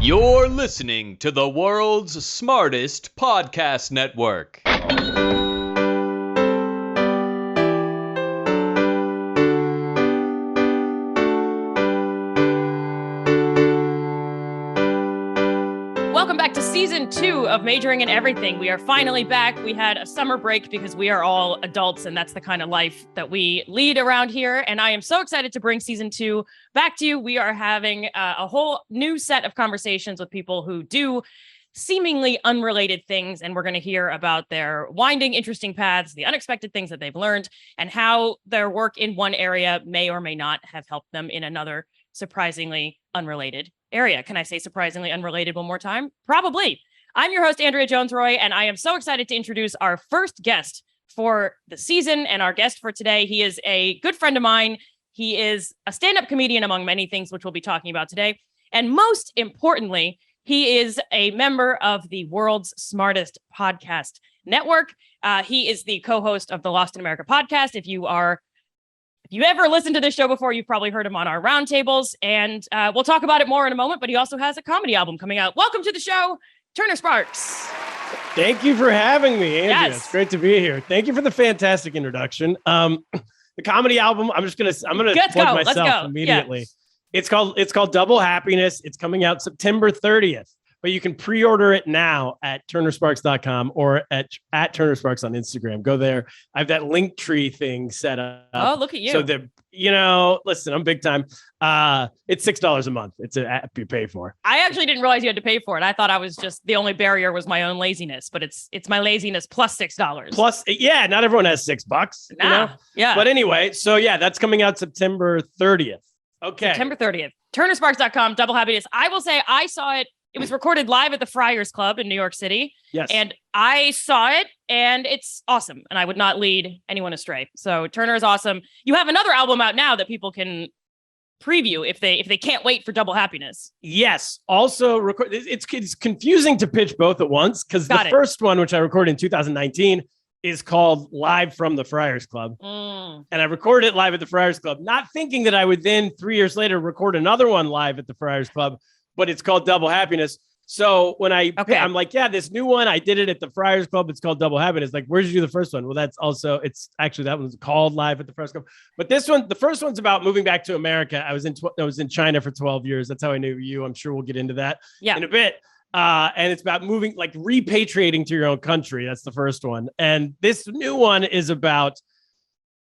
You're listening to the world's smartest podcast network. Welcome back to season 2 of Majoring in Everything. We are finally back. We had a summer break because we are all adults and that's the kind of life that we lead around here. And I am so excited to bring season 2 back to you. We are having a whole new set of conversations with people who do seemingly unrelated things. And we're going to hear about their winding, interesting paths, the unexpected things that they've learned, and how their work in one area may or may not have helped them in another surprisingly unrelated area. Can I say surprisingly unrelated one more time? Probably. I'm your host, Andrea Jones-Rooy, and I am so excited to introduce our first guest for the season. And our guest for today, he is a good friend of mine. He is a stand-up comedian, among many things, which we'll be talking about today. And most importantly, he is a member of the world's smartest podcast network. He is the co-host of the Lost in America podcast. If you ever listened to this show before, you've probably heard him on our roundtables, and we'll talk about it more in a moment, but he also has a comedy album coming out. Welcome to the show, Turner Sparks. Thank you for having me, Andrea. Yes. It's great to be here. Thank you for the fantastic introduction. The comedy album, I'm gonna plug myself immediately. Yeah. It's called Double Happiness. It's coming out September 30th. But you can pre-order it now at turnersparks.com or at turnersparks on Instagram. Go there. I have that link tree thing set up. Oh, look at you. So listen, I'm big time. It's $6 a month. It's an app you pay for. I actually didn't realize you had to pay for it. I thought I was just, the only barrier was my own laziness, but it's my laziness plus $6. Plus, yeah, not everyone has $6. Nah, you know? Yeah. But anyway, so yeah, that's coming out September 30th. Okay. September 30th. Turnersparks.com, Double Happiness. I will say I saw it. It was recorded live at the Friars Club in New York City. Yes. And I saw it and it's awesome. And I would not lead anyone astray. So Turner is awesome. You have another album out now that people can preview if they can't wait for Double Happiness. Yes. Also, it's confusing to pitch both at once because the first one, which I recorded in 2019, is called Live from the Friars Club. And I recorded it live at the Friars Club, not thinking that I would then 3 years later record another one live at the Friars Club, but it's called Double Happiness. So when I'm like, yeah, this new one, I did it at the Friars Club. It's called Double Happiness. Like, where'd you do the first one? Well, it's actually, that one's called Live at the Friars Club. But this one, the first one's about moving back to America. I was in China for 12 years. That's how I knew you. I'm sure we'll get into that in a bit. And it's about moving, like repatriating to your own country. That's the first one. And this new one is about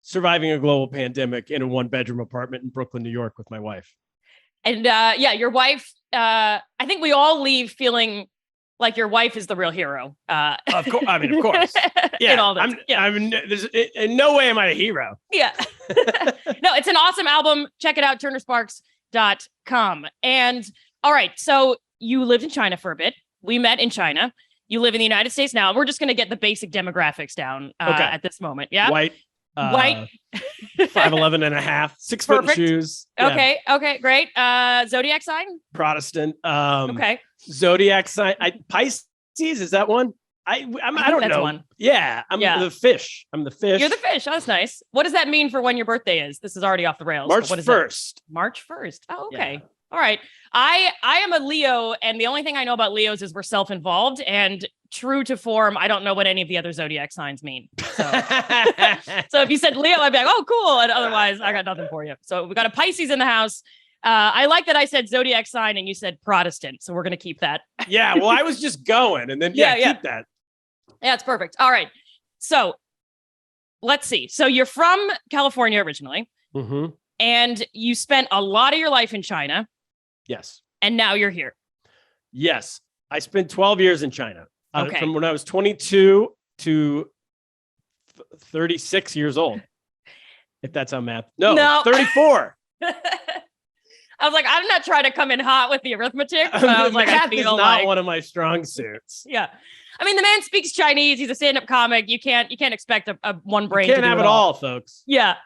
surviving a global pandemic in a 1-bedroom apartment in Brooklyn, New York with my wife. And your wife, I think we all leave feeling like your wife is the real hero. Of course. I mean, of course. Yeah. In all this. There's in no way am I a hero. Yeah. No, it's an awesome album. Check it out, turnersparks.com. And all right. So you lived in China for a bit. We met in China. You live in the United States now. We're just going to get the basic demographics down at this moment. Yeah. White. 5'11" and a half, 6 foot shoes. Yeah. Okay, great. Zodiac sign? Protestant. Okay. Zodiac sign. Pisces, is that one? I don't know. One. Yeah, I'm the fish. I'm the fish. You're the fish. Oh, that's nice. What does that mean for when your birthday is? This is already off the rails. March 1st. March 1st. Oh, okay. Yeah. All right. I am a Leo, and the only thing I know about Leos is we're self-involved, and true to form, I don't know what any of the other zodiac signs mean. So, so if you said Leo, I'd be like, oh, cool. And otherwise, I got nothing for you. So we got a Pisces in the house. I like that I said zodiac sign and you said Protestant. So we're going to keep that. Yeah. Well, I was just going and then keep that. Yeah, it's perfect. All right. So let's see. So you're from California originally, and you spent a lot of your life in China. Yes. And now you're here. Yes. I spent 12 years in China. Okay. From when I was 22 to 36 years old. If that's how math. No. 34. I was like, I'm not trying to come in hot with the arithmetic. But I was like, math is not one of my strong suits. Yeah. I mean, the man speaks Chinese. He's a stand-up comic. You can't expect a one brain. You can't have it all, folks. Yeah.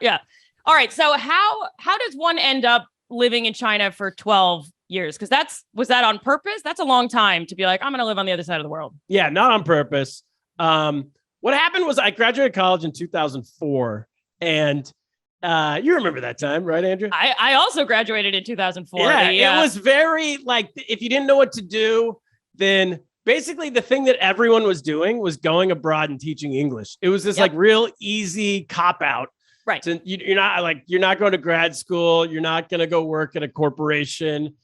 All right. So how does one end up living in China for 12 years? Because was that on purpose? That's a long time to be like, I'm going to live on the other side of the world. Yeah, not on purpose. What happened was I graduated college in 2004, and You remember that time, right, Andrew? I also graduated in 2004. Yeah, it was very like, if you didn't know what to do, then basically the thing that everyone was doing was going abroad and teaching English. It was this like real easy cop out. Right. So you're not going to grad school. You're not going to go work at a corporation.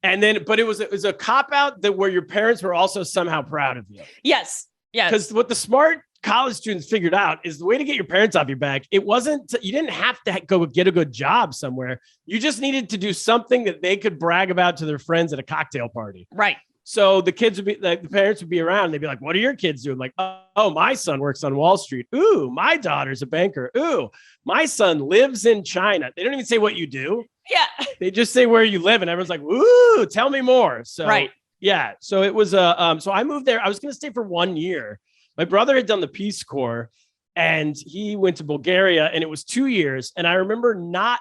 And then, but it was a cop out that where your parents were also somehow proud of you. Yes. Yes. Because what the smart college students figured out is the way to get your parents off your back. It wasn't, you didn't have to go get a good job somewhere. You just needed to do something that they could brag about to their friends at a cocktail party. Right. So the kids would be like, the parents would be around. They'd be like, what are your kids doing? Like, oh, my son works on Wall Street. Ooh, my daughter's a banker. Ooh, my son lives in China. They don't even say what you do. Yeah. They just say where you live. And everyone's like, ooh, tell me more. So, right. Yeah. So it was, so I moved there. I was going to stay for 1 year. My brother had done the Peace Corps and he went to Bulgaria and it was 2 years. And I remember not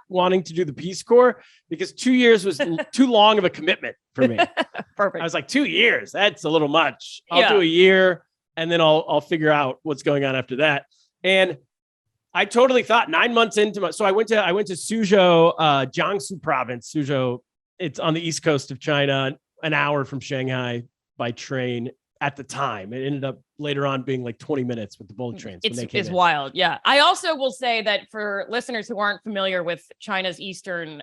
wanting to do the Peace Corps because 2 years was too long of a commitment for me. Perfect. I was like, 2 years, that's a little much. I'll do a year and then I'll figure out what's going on after that. And I totally thought 9 months into so I went to Suzhou, Jiangsu province. Suzhou, it's on the east coast of China, an hour from Shanghai by train. At the time, it ended up later on being like 20 minutes with the bullet trains. It's wild. Yeah. I also will say that for listeners who aren't familiar with China's eastern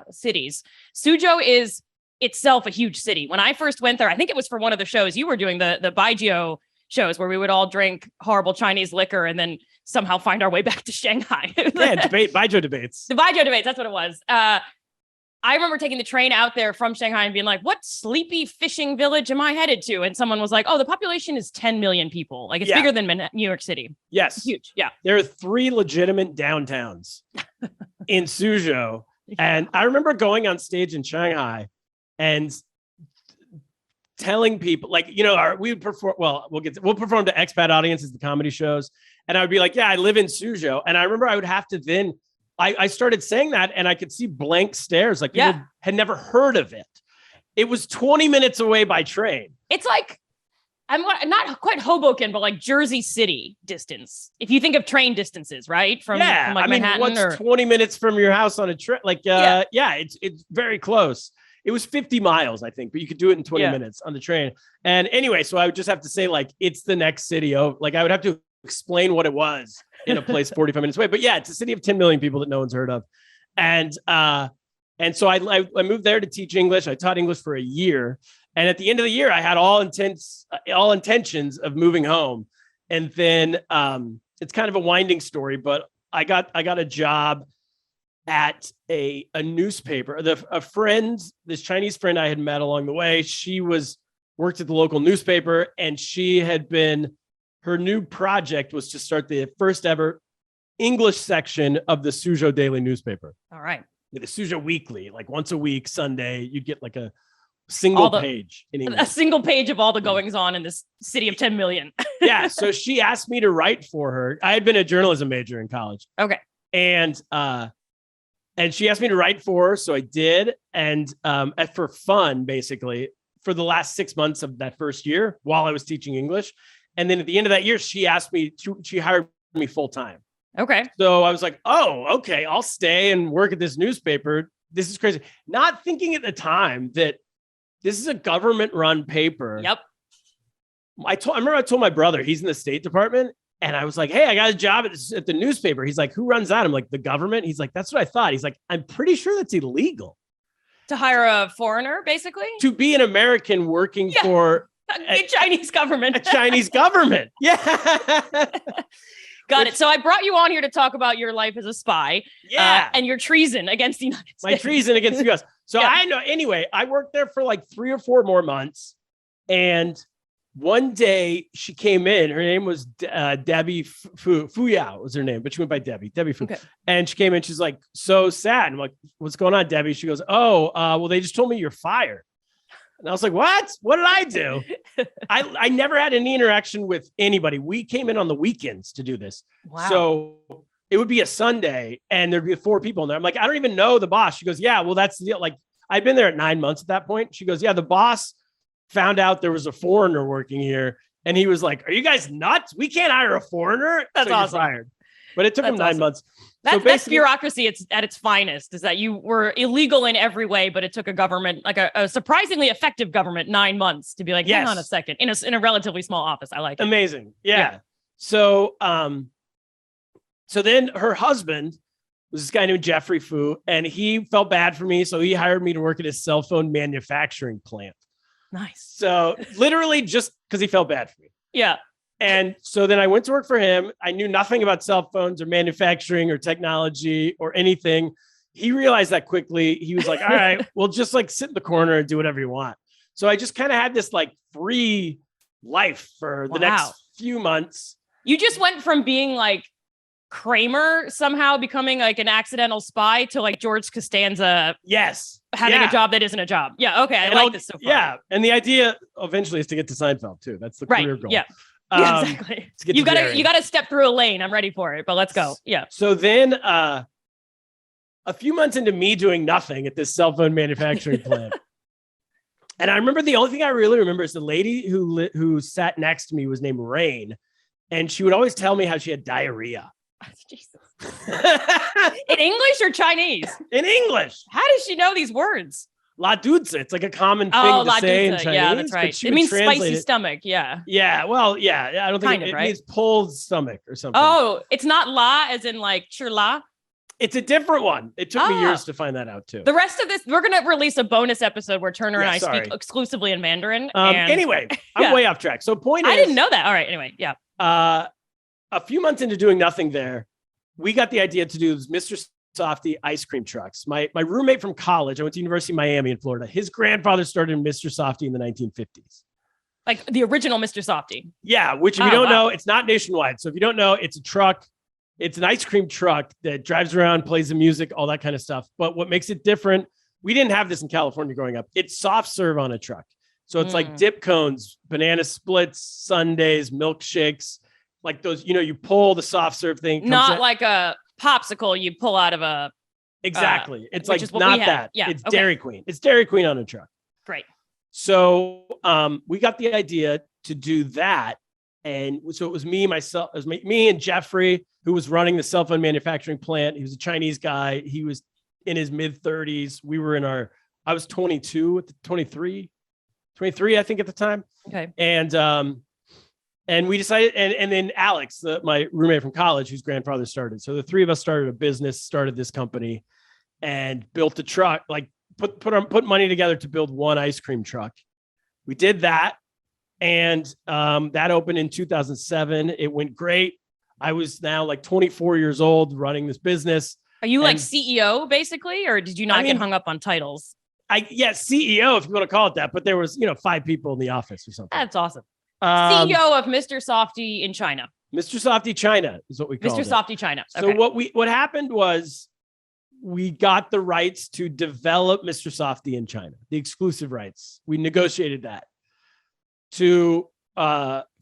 cities, Suzhou is itself a huge city. When I first went there, I think it was for one of the shows you were doing, the Baijiu shows where we would all drink horrible Chinese liquor and then somehow find our way back to Shanghai. Baijiu debates. The Baijiu debates, that's what it was. I remember taking the train out there from Shanghai and being like, what sleepy fishing village am I headed to? And someone was like, oh, the population is 10 million people. Like it's bigger than New York City. Yes. It's huge. Yeah. There are 3 legitimate downtowns in Suzhou. And I remember going on stage in Shanghai and telling people like, we would perform. Well, we'll perform to expat audiences, the comedy shows. And I would be like, yeah, I live in Suzhou. And I remember I would have to then I started saying that and I could see blank stares. Like people had never heard of it. It was 20 minutes away by train. It's like, I'm not quite Hoboken, but like Jersey City distance. If you think of train distances, right? From like Manhattan. What's 20 minutes from your house on a trip? Like, it's very close. It was 50 miles, I think, but you could do it in 20 minutes on the train. And anyway, so I would just have to say like, it's the next city. Like I would have to explain what it was in a place 45 minutes away. But yeah, it's a city of 10 million people that no one's heard of. And so I moved there to teach English. I taught English for a year. And at the end of the year, I had all intentions of moving home. And then it's kind of a winding story, but I got a job at a newspaper. A friend, this Chinese friend I had met along the way, she worked at the local newspaper and her new project was to start the first ever English section of the Suzhou Daily newspaper. All right. The Suzhou Weekly, like once a week, Sunday, you'd get like a single page in English. A single page of all the goings on in this city of 10 million. Yeah. So she asked me to write for her. I had been a journalism major in college. Okay. And she asked me to write for her. So I did. And for fun, basically, for the last 6 months of that first year while I was teaching English. And then at the end of that year, she hired me full time. Okay. So I was like, oh, okay, I'll stay and work at this newspaper. This is crazy. Not thinking at the time that this is a government run paper. Yep. I remember I told my brother, he's in the State Department. And I was like, hey, I got a job at the newspaper. He's like, who runs that? I'm like, the government. He's like, that's what I thought. He's like, I'm pretty sure that's illegal. To hire a foreigner, basically? To be an American working for a Chinese government. A Chinese government. Yeah. Got it. So I brought you on here to talk about your life as a spy. Yeah. And your treason against the United States. My treason against the U.S. So I know. Anyway, I worked there for like 3 or 4 more months. And one day she came in. Her name was Debbie Fuyao was her name, but she went by Debbie. Debbie Fu. Okay. And she came in. She's like, so sad. I'm like, what's going on, Debbie? She goes, well, they just told me you're fired. And I was like, what? What did I do? I never had any interaction with anybody. We came in on the weekends to do this. Wow. So it would be a Sunday and there'd be 4 people in there. I'm like, I don't even know the boss. She goes, yeah, well, that's the deal. Like I'd been there at 9 months at that point. She goes, yeah, the boss found out there was a foreigner working here. And he was like, are you guys nuts? We can't hire a foreigner. That's awesome. Fired. But it took him 9 months. That's bureaucracy. It's at its finest, is that you were illegal in every way, but it took a government, like a surprisingly effective government, 9 months to be like, hang on a second, in a relatively small office. I like it. Amazing. Yeah. So, so then her husband was this guy named Jeffrey Fu, and he felt bad for me. So he hired me to work at his cell phone manufacturing plant. Nice. So literally just because he felt bad for me. Yeah. And so then I went to work for him. I knew nothing about cell phones or manufacturing or technology or anything. He realized that quickly. He was like, all right, we'll just like sit in the corner and do whatever you want. So I just kind of had this like free life for the next few months. You just went from being like Kramer somehow becoming like an accidental spy to like George Costanza. Yes. Having a job that isn't a job. Yeah. Okay. I like this so far. Yeah. And the idea eventually is to get to Seinfeld too. That's the career goal. Yeah. Yeah, exactly. You gotta step through a lane. I'm ready for it, but let's go. Yeah. So then a few months into me doing nothing at this cell phone manufacturing plant. And I remember the only thing I really remember is the lady who sat next to me was named Rain. And she would always tell me how she had diarrhea. Jesus. In English or Chinese? In English. How does she know these words? La Dulce. It's like a common thing to say in Chinese. Yeah, that's right. It means spicy stomach. Yeah. Yeah. Well, yeah. I don't think it means pulled stomach or something. Oh, it's not la as in like churla. It's a different one. It took me years to find that out too. The rest of this, we're going to release a bonus episode where Turner and I speak exclusively in Mandarin. Anyway, I'm way off track. So point is, I didn't know that. All right. Anyway. Yeah. A few months into doing nothing there, we got the idea to do Mr. Softy ice cream trucks. My roommate from college, I went to University of Miami in Florida. His grandfather started Mr. Softy in the 1950s. Like the original Mr. Softy. Yeah, which if you don't know, it's not nationwide. So if you don't know, it's a truck. It's an ice cream truck that drives around, plays the music, all that kind of stuff. But what makes it different, we didn't have this in California growing up. It's soft serve on a truck. So it's like dip cones, banana splits, sundaes, milkshakes, like those, you pull the soft serve thing. Not like a popsicle you pull out of a exactly it's like not that. Yeah, it's Dairy Queen. It's Dairy Queen on a truck. Great. So we got the idea to do that, and so it was me and Jeffrey, who was running the cell phone manufacturing plant. He was a Chinese guy. He was in his mid 30s. We were I was 22 at the 23 I think at the time. Okay. And we decided, and then Alex, my roommate from college, whose grandfather started. So the three of us started a business, started this company, and built a truck. Like put money together to build one ice cream truck. We did that, and that opened in 2007. It went great. I was now like 24 years old running this business. Are you like CEO basically, or did you not get hung up on titles? CEO, if you want to call it that. But there was 5 people in the office or something. That's awesome. CEO of Mr. Softy in China. Mr. Softy China is what we call it. Mr. Softy China. Okay. So what happened was we got the rights to develop Mr. Softy in China, the exclusive rights. We negotiated that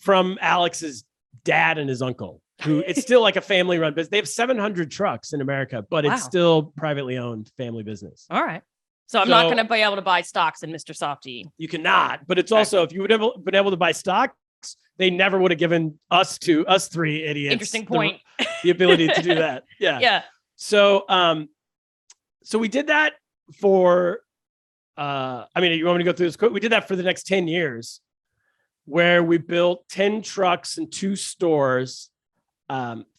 from Alex's dad and his uncle, who it's still like a family run business. They have 700 trucks in America, but it's still privately owned family business. All right. So I'm not going to be able to buy stocks in Mr. Softy. You cannot, but it's also, if you would have been able to buy stocks, they never would have given us 3 idiots. Interesting point. The ability to do that. Yeah. Yeah. So, so we did that for, you want me to go through this quick? We did that for the next 10 years, where we built 10 trucks and 2 stores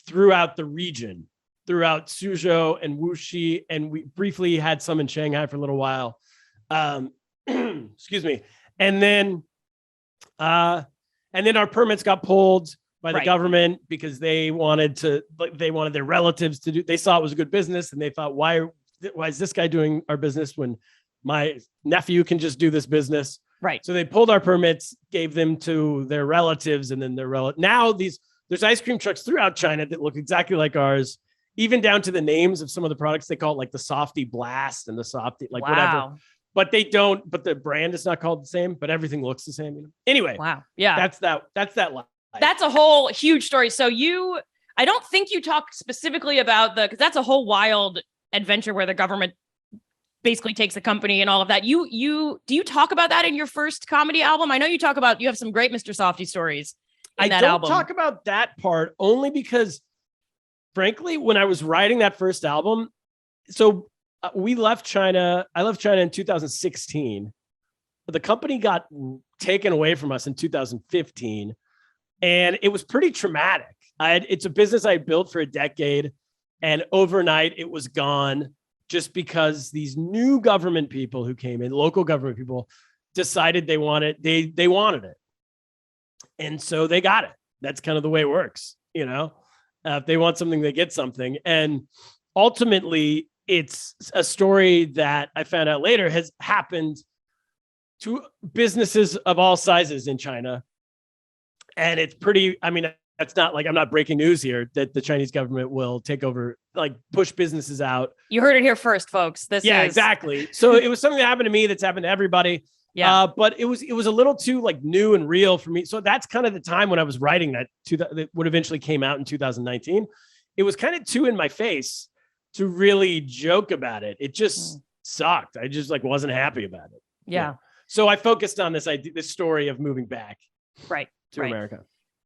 throughout the region. Throughout Suzhou and Wuxi, and we briefly had some in Shanghai for a little while. Excuse me. And then our permits got pulled by the government because they wanted their relatives to do. They saw it was a good business, and they thought, why is this guy doing our business when my nephew can just do this business? Right. So they pulled our permits, gave them to their relatives, and then now there's ice cream trucks throughout China that look exactly like ours. Even down to the names of some of the products, they call it like the Softy Blast and the Softy, whatever. But they don't, but the brand is not called the same, but everything looks the same. Anyway. Wow. Yeah. That's that life. That's a whole huge story. So I don't think you talk specifically about because that's a whole wild adventure where the government basically takes the company and all of that. Do you talk about that in your first comedy album? I know you have some great Mr. Softy stories in that album. I don't talk about that part only because frankly, when I was writing that first album, so we left China. I left China in 2016. But the company got taken away from us in 2015. And it was pretty traumatic. It's a business I built for a decade. And overnight it was gone just because these new government people who came in, local government people, decided they wanted it. And so they got it. That's kind of the way it works. If they want something, they get something. And ultimately, it's a story that I found out later has happened to businesses of all sizes in China. And it's pretty, that's not like, I'm not breaking news here that the Chinese government will take over, like push businesses out. You heard it here first, folks. Exactly. So it was something that happened to me that's happened to everybody. Yeah. But it was a little too like new and real for me. So that's kind of the time when I was writing that would eventually came out in 2019. It was kind of too in my face to really joke about it. It just sucked. I just like wasn't happy about it. Yeah. So I focused on this story of moving back to America.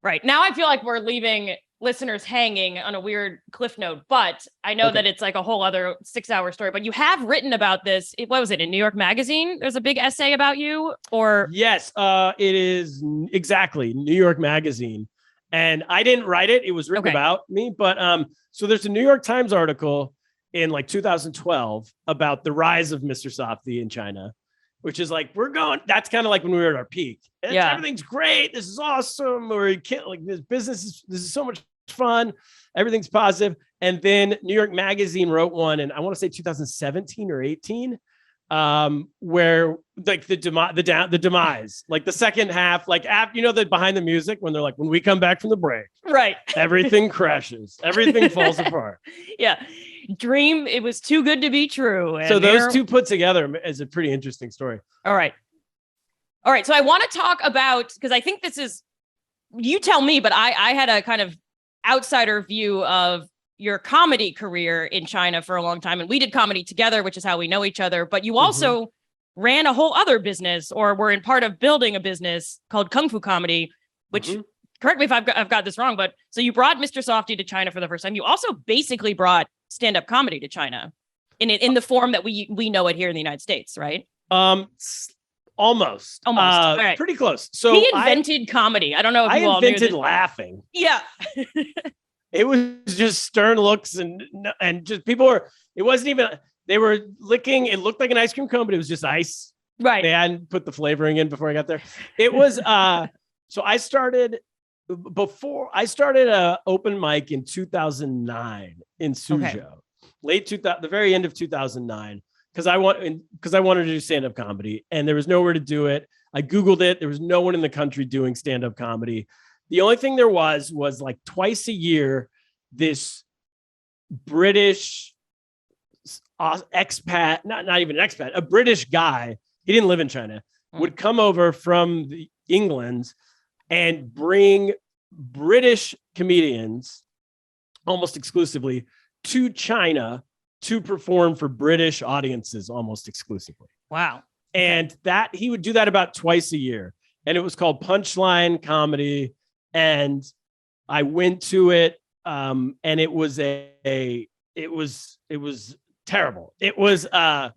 Right. Now I feel like we're leaving listeners hanging on a weird cliff note, but I know that it's like a whole other 6-hour story, but you have written about this. What was it in New York Magazine? There's a big essay about you or? Yes, it is exactly New York Magazine. And I didn't write it. It was written about me, but so there's a New York Times article in like 2012 about the rise of Mr. Softy in China, which is like, that's kind of like when we were at our peak. Everything's great. This is awesome. Or like this business this is so much fun. Everything's positive. And then New York Magazine wrote one, and I want to say 2017 or 18, where like the demise, like the second half, like after, the behind the music when they're like, when we come back from the break, right, everything crashes, everything falls apart. Yeah. Dream, it was too good to be true. And so those two put together is a pretty interesting story. All right. So I want to talk about, because I think this is, you tell me, but I had a kind of outsider view of your comedy career in China for a long time. And we did comedy together, which is how we know each other. But you also ran a whole other business, or were in part of building a business called Kung Fu Comedy, which, correct me if I've got this wrong, but so you brought Mr. Softy to China for the first time. You also basically brought stand-up comedy to China in the form that we know it here in the United States, right? Almost. All right. Pretty close. So he invented comedy. I don't know if you all knew. I invented laughing. Yeah. It was just stern looks and just it wasn't even, they were licking. It looked like an ice cream cone, but it was just ice. Right. They hadn't put the flavoring in before I got there. It was, so I started a open mic in 2009 in Suzhou, the very end of 2009. Because I wanted to do stand-up comedy, and there was nowhere to do it. I Googled it. There was no one in the country doing stand-up comedy. The only thing there was like twice a year, this British expat, not even an expat, a British guy, he didn't live in China, would come over from England and bring British comedians almost exclusively to China to perform for British audiences almost exclusively. Wow. And that he would do that about twice a year. And it was called Punchline Comedy. And I went to it. And it was it was terrible. It was the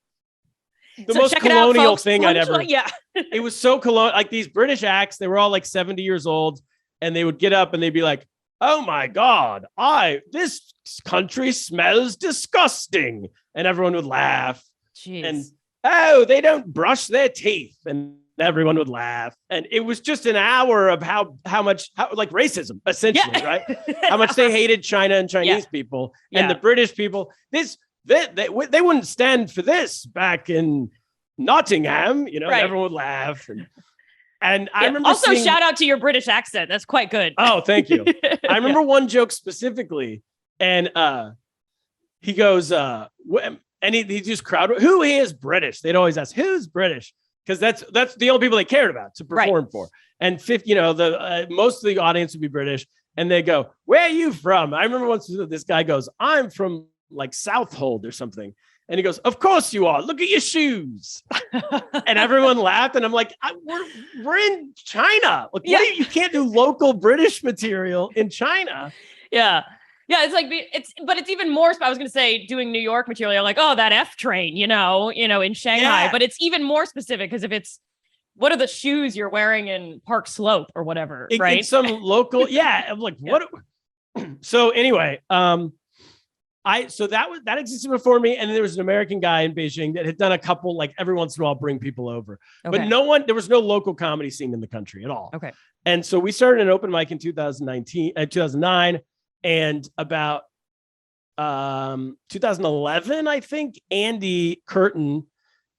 most colonial thing I'd ever. Yeah. It was so colonial. Like these British acts, they were all like 70 years old, and they would get up and they'd be like, "Oh my God, this country smells disgusting." And everyone would laugh. Jeez. And, "Oh, they don't brush their teeth." And everyone would laugh. And it was just an hour of how much like racism, essentially, right? How much they hated China and Chinese people and the British people. They wouldn't stand for this back in Nottingham, right. Everyone would laugh. And I remember also shout out to your British accent. That's quite good. Oh, thank you. I remember one joke specifically, and he goes, and he just crowd, who is British? They'd always ask, who's British? Because that's the only people they cared about to perform for. And most of the audience would be British, and they go, "Where are you from?" I remember once this guy goes, "I'm from like Southold or something." And he goes, "Of course you are. Look at your shoes." And everyone laughed. And I'm like, we're in China. Like, you can't do local British material in China. Yeah. Yeah, it's like but it's even more. I was going to say doing New York material, like, oh, that F train, in Shanghai. Yeah. But it's even more specific because if it's what are the shoes you're wearing in Park Slope or whatever, right? In some local, yeah. I'm like, what? So anyway, so that existed before me, and then there was an American guy in Beijing that had done a couple, like every once in a while, bring people over, but there was no local comedy scene in the country at all. Okay. And so we started an open mic in 2009, and about 2011, I think, Andy Curtin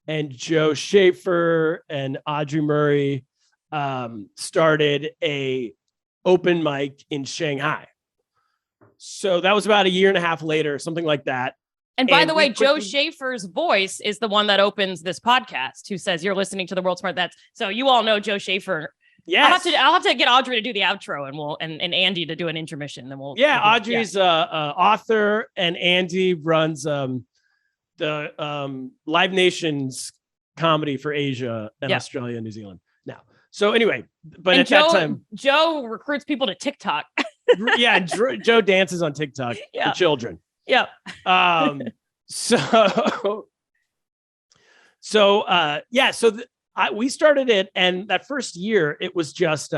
and Joe Schaefer and Audrey Murray started a open mic in Shanghai. So that was about a year and a half later, something like that. And by the way, Joe Schaefer's voice is the one that opens this podcast, who says you're listening to the World Smart. So you all know Joe Schaefer. Yes. I'll have to get Audrey to do the outro, and Andy to do an intermission. Then Audrey's author, and Andy runs the Live Nations comedy for Asia and Australia and New Zealand now. So anyway, but at that time, Joe recruits people to TikTok. Yeah, Joe dances on TikTok for children. Yeah. We started it, and that first year it was just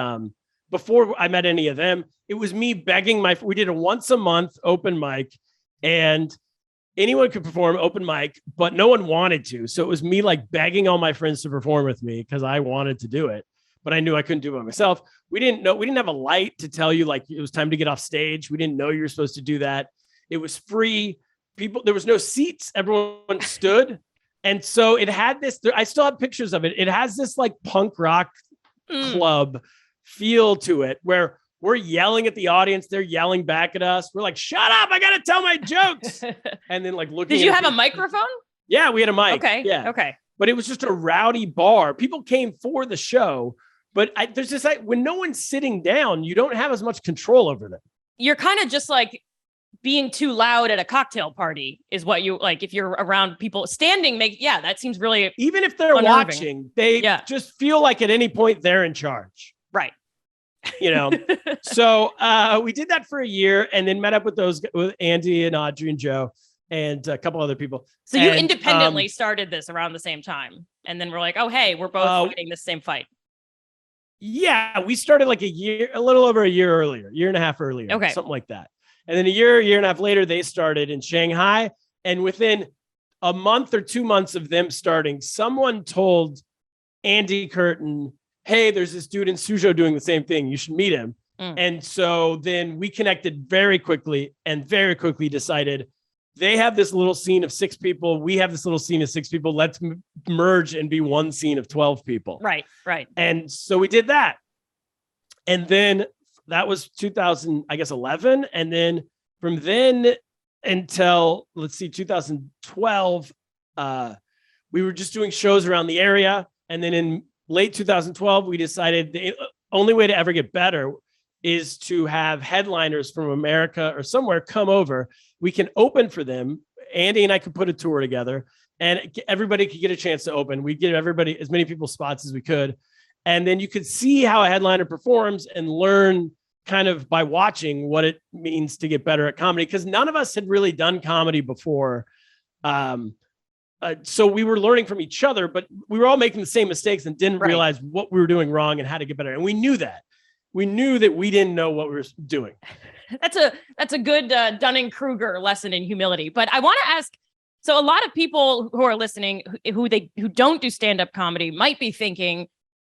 before I met any of them, it was me begging we did a once a month open mic, and anyone could perform open mic, but no one wanted to. So it was me like begging all my friends to perform with me because I wanted to do it, but I knew I couldn't do it by myself. We didn't have a light to tell you like it was time to get off stage. We didn't know you were supposed to do that. It was free. There was no seats. Everyone stood. And so it had this, I still have pictures of it. It has this like punk rock club feel to it where we're yelling at the audience. They're yelling back at us. We're like, shut up. I got to tell my jokes. And then like looking. Did you have a microphone? Yeah, we had a mic. Okay. Yeah. Okay. But it was just a rowdy bar. People came for the show. But there's this, when no one's sitting down, you don't have as much control over them. You're kind of just like being too loud at a cocktail party is what you like. If you're around people standing, that seems really, even if they're unnerving. Watching, they just feel like at any point they're in charge. Right. So we did that for a year and then met up with Andy and Audrey and Joe and a couple other people. So you independently started this around the same time. And then we're like, oh, hey, we're both fighting the same fight. Yeah, we started like a little over a year earlier, year and a half earlier, something like that. And then a year and a half later, they started in Shanghai. And within a month or 2 months of them starting, someone told Andy Curtin, hey, there's this dude in Suzhou doing the same thing. You should meet him. And so then we connected very quickly and very quickly decided they have this little scene of 6 people. We have this little scene of 6 people. Let's merge and be one scene of 12 people. Right. And so we did that. And then that was 2011. And then from then until, 2012, we were just doing shows around the area. And then in late 2012, we decided the only way to ever get better is to have headliners from America or somewhere come over. We can open for them. Andy and I could put a tour together and everybody could get a chance to open. We'd give everybody as many people spots as we could. And then you could see how a headliner performs and learn kind of by watching what it means to get better at comedy. Because none of us had really done comedy before. So we were learning from each other, but we were all making the same mistakes and didn't realize what we were doing wrong and how to get better. And we knew that. We knew that we didn't know what we were doing. That's a good Dunning-Kruger lesson in humility. But I want to ask, so a lot of people who are listening who don't do stand-up comedy might be thinking,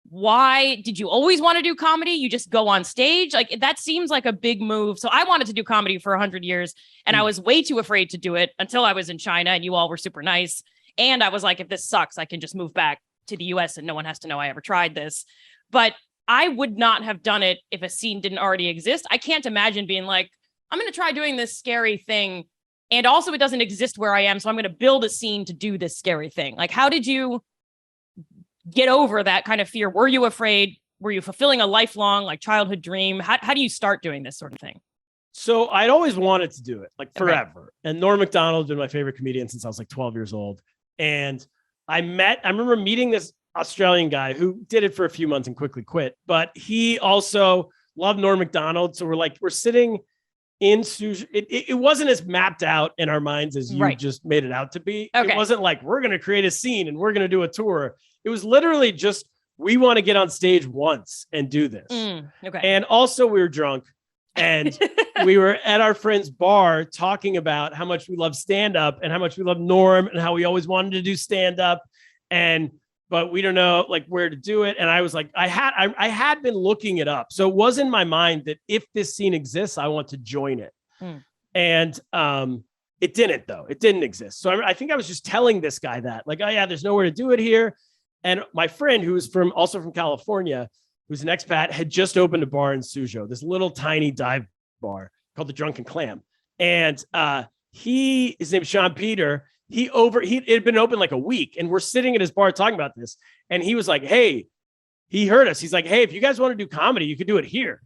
why did you always want to do comedy? You just go on stage? Like that seems like a big move. So I wanted to do comedy for 100 years and I was way too afraid to do it until I was in China and you all were super nice. And I was like, if this sucks, I can just move back to the US and no one has to know I ever tried this. But I would not have done it if a scene didn't already exist. I can't imagine being like, I'm going to try doing this scary thing. And also it doesn't exist where I am. So I'm going to build a scene to do this scary thing. Like, how did you get over that kind of fear? Were you afraid? Were you fulfilling a lifelong like childhood dream? How do you start doing this sort of thing? So I'd always wanted to do it like forever. Okay. And Norm Macdonald's been my favorite comedian since I was like 12 years old. And I remember meeting this Australian guy who did it for a few months and quickly quit, but he also loved Norm Macdonald. So we're sitting in Suzhou. It wasn't as mapped out in our minds as you just made it out to be. Okay. It wasn't like we're going to create a scene and we're going to do a tour. It was literally just, we want to get on stage once and do this. Okay. And also we were drunk and we were at our friend's bar talking about how much we love stand-up and how much we love Norm and how we always wanted to do stand-up. But we don't know like where to do it. And I was like, I had been looking it up. So it was in my mind that if this scene exists, I want to join it. And it didn't though. It didn't exist. So I think I was just telling this guy that like, oh yeah, there's nowhere to do it here. And my friend who was also from California, who's an expat, had just opened a bar in Suzhou, this little tiny dive bar called the Drunken Clam. And his name is Sean Peter. It had been open like a week and we're sitting at his bar talking about this. And he was like, hey, he heard us. He's like, hey, if you guys want to do comedy, you could do it here.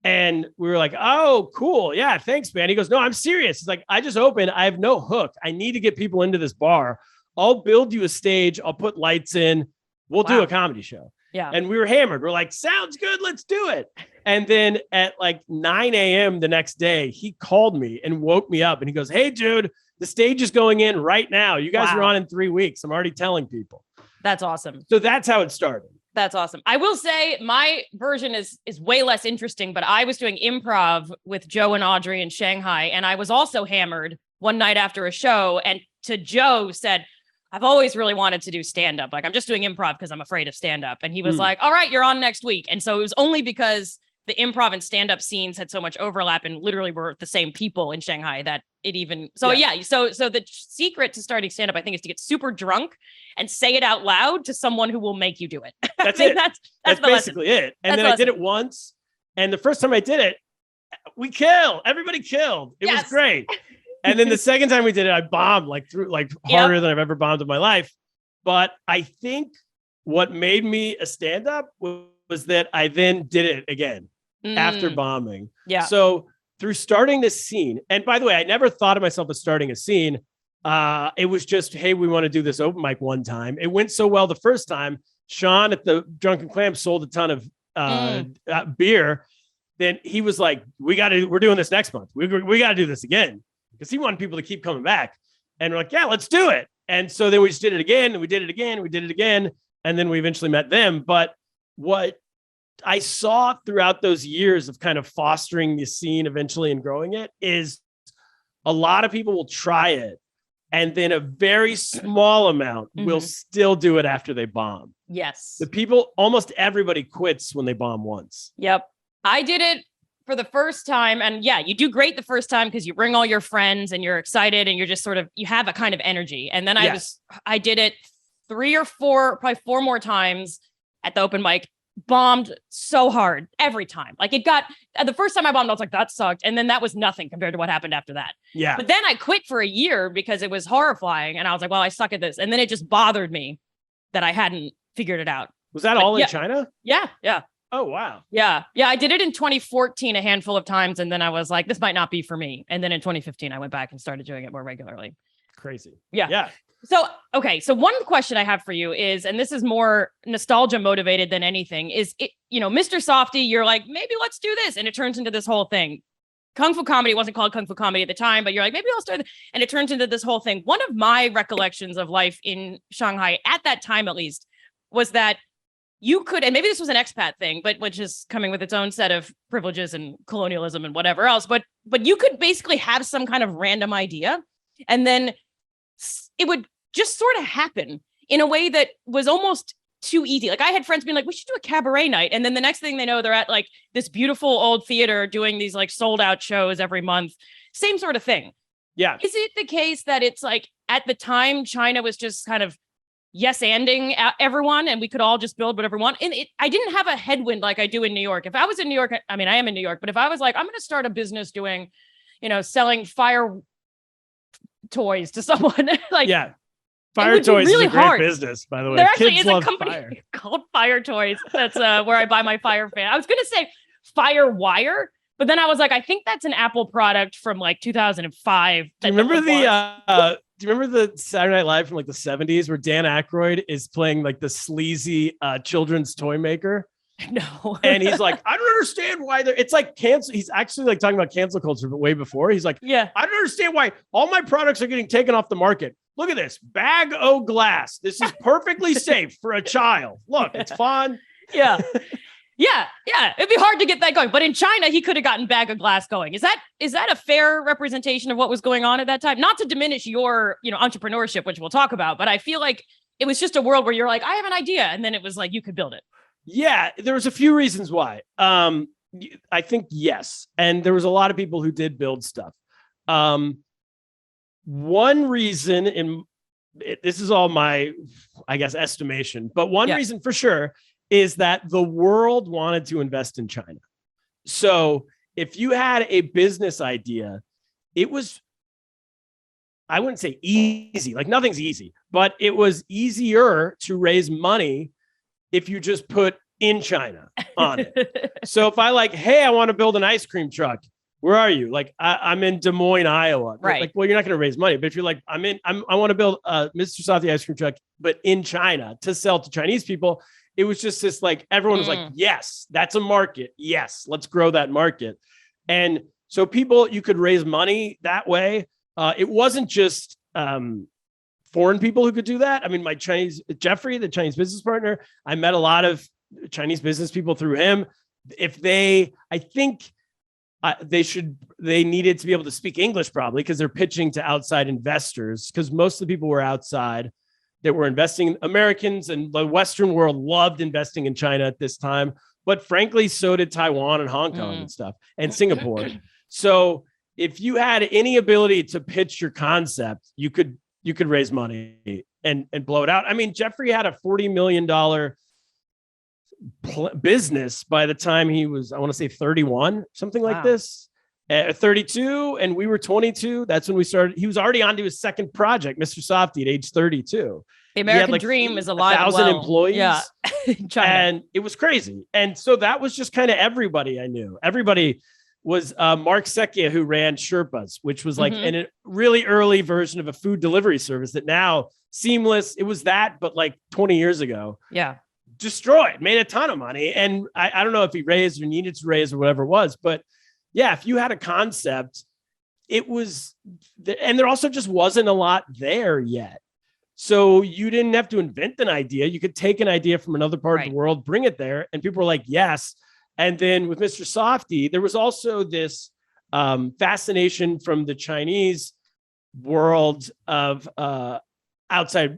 And we were like, oh, cool. Yeah, thanks, man. He goes, no, I'm serious. He's like, I just opened. I have no hook. I need to get people into this bar. I'll build you a stage. I'll put lights in. We'll do a comedy show. Yeah. And we were hammered. We're like, sounds good. Let's do it. And then at like 9 a.m. the next day, he called me and woke me up and he goes, hey, dude, the stage is going in right now. You guys are on in 3 weeks. I'm already telling people. That's awesome. So that's how it started. That's awesome. I will say my version is way less interesting, but I was doing improv with Joe and Audrey in Shanghai. And I was also hammered one night after a show. And to Joe said, I've always really wanted to do stand-up. Like I'm just doing improv because I'm afraid of stand-up. And he was like, all right, you're on next week. And so it was only because the improv and stand-up scenes had so much overlap and literally were the same people in Shanghai that it even, so the secret to starting stand-up, I think, is to get super drunk and say it out loud to someone who will make you do it. That's it. That's basically lesson. It. And then I did it once. And the first time I did it, everybody killed. It was great. And then the second time we did it, I bombed harder than I've ever bombed in my life. But I think what made me a stand-up was that I then did it again after bombing. Yeah. So through starting this scene, and by the way, I never thought of myself as starting a scene. It was just, hey, we want to do this open mic one time. It went so well the first time. Sean at the Drunken Clam sold a ton of beer. Then he was like, we're doing this next month. We got to do this again. Because he wanted people to keep coming back. And we're like, yeah, let's do it. And so then we just did it again, and we did it again, we did it again. And then we eventually met them. But what I saw throughout those years of kind of fostering the scene eventually and growing it is a lot of people will try it. And then a very small amount will still do it after they bomb. Yes. Almost everybody quits when they bomb once. Yep. I did it for the first time. And yeah, you do great the first time because you bring all your friends and you're excited and you're just sort of, you have a kind of energy. And then I did it 3 or 4, probably 4 more times at the open mic, bombed so hard every time. Like the first time I bombed, I was like, that sucked. And then that was nothing compared to what happened after that. Yeah. But then I quit for a year because it was horrifying. And I was like, well, I suck at this. And then it just bothered me that I hadn't figured it out. Was that all in China? Yeah. Yeah. Oh, wow. Yeah. Yeah. I did it in 2014 a handful of times. And then I was like, this might not be for me. And then in 2015, I went back and started doing it more regularly. Crazy. Yeah. Yeah. So, okay. So one question I have for you is, and this is more nostalgia motivated than anything, is it, Mr. Softy, you're like, maybe let's do this. And it turns into this whole thing. Kung Fu Comedy wasn't called Kung Fu Comedy at the time, but you're like, maybe I'll start. And it turns into this whole thing. One of my recollections of life in Shanghai at that time, at least, was that you could, and maybe this was an expat thing, but which is coming with its own set of privileges and colonialism and whatever else. But you could basically have some kind of random idea, and then it would just sort of happen in a way that was almost too easy. Like I had friends being like, we should do a cabaret night. And then the next thing they know, they're at like this beautiful old theater doing these like sold out shows every month. Same sort of thing. Yeah. Is it the case that it's like at the time, China was just kind of yes-anding everyone and we could all just build whatever we want? And I didn't have a headwind like I do in New York. If I was in New York, I mean, I am in New York, but if I was like, I'm going to start a business doing, selling fire toys to someone, like, yeah. Fire Toys really is a great hard. business, by the way. There actually Kids is a love company fire. called Fire Toys. That's where I buy my fire fan. I was going to say Fire Wire, but then I was like, I think that's an Apple product from like 2005. Do you remember the Saturday Night Live from like the 70s where Dan Aykroyd is playing like the sleazy children's toy maker? No. And he's like, I don't understand why it's like cancel. He's actually like talking about cancel culture, but way before. He's like, yeah, I don't understand why all my products are getting taken off the market. Look at this bag o' glass. This is perfectly safe for a child. Look, it's fun. Yeah. Yeah. It'd be hard to get that going. But in China, he could have gotten bag of glass going. Is that a fair representation of what was going on at that time? Not to diminish your, entrepreneurship, which we'll talk about, but I feel like it was just a world where you're like, I have an idea. And then it was like, you could build it. Yeah, there was a few reasons why. I think yes. And there was a lot of people who did build stuff. One reason this is all my, I guess, estimation, but one reason for sure is that the world wanted to invest in China. So if you had a business idea, it was, I wouldn't say easy, like nothing's easy, but it was easier to raise money if you just put in China on it. So if I like, hey, I want to build an ice cream truck. Where are you? Like, I'm in Des Moines, Iowa. Right. Like, well, you're not going to raise money, but if you're like, I want to build a Mr. Softy ice cream truck, but in China to sell to Chinese people. It was just this, like, everyone was like, yes, that's a market. Yes, let's grow that market. And so you could raise money that way. It wasn't just foreign people who could do that. I mean, Jeffrey, the Chinese business partner, I met a lot of Chinese business people through him. They needed to be able to speak English probably because they're pitching to outside investors, because most of the people were outside that were investing. Americans and the Western world loved investing in China at this time, but frankly, so did Taiwan and Hong Kong and stuff, and Singapore. So if you had any ability to pitch your concept, you could raise money and blow it out. I mean, Jeffrey had a $40 million business by the time he was, I want to say 31, something like this. 32, and we were 22. That's when we started. He was already on to his second project, Mr. Softy, at age 32. The American dream is alive. 1,000 employees. Yeah. And it was crazy. And so that was just kind of everybody I knew. Everybody was Mark Sekia, who ran Sherpas, which was like a really early version of a food delivery service that now seamless. It was that, but like 20 years ago. Yeah. Destroyed, made a ton of money. And I don't know if he raised or needed to raise or whatever it was, but yeah, if you had a concept, it was, and there also just wasn't a lot there yet. So you didn't have to invent an idea. You could take an idea from another part of the world, bring it there, and people were like, yes. And then with Mr. Softy, there was also this fascination from the Chinese world of outside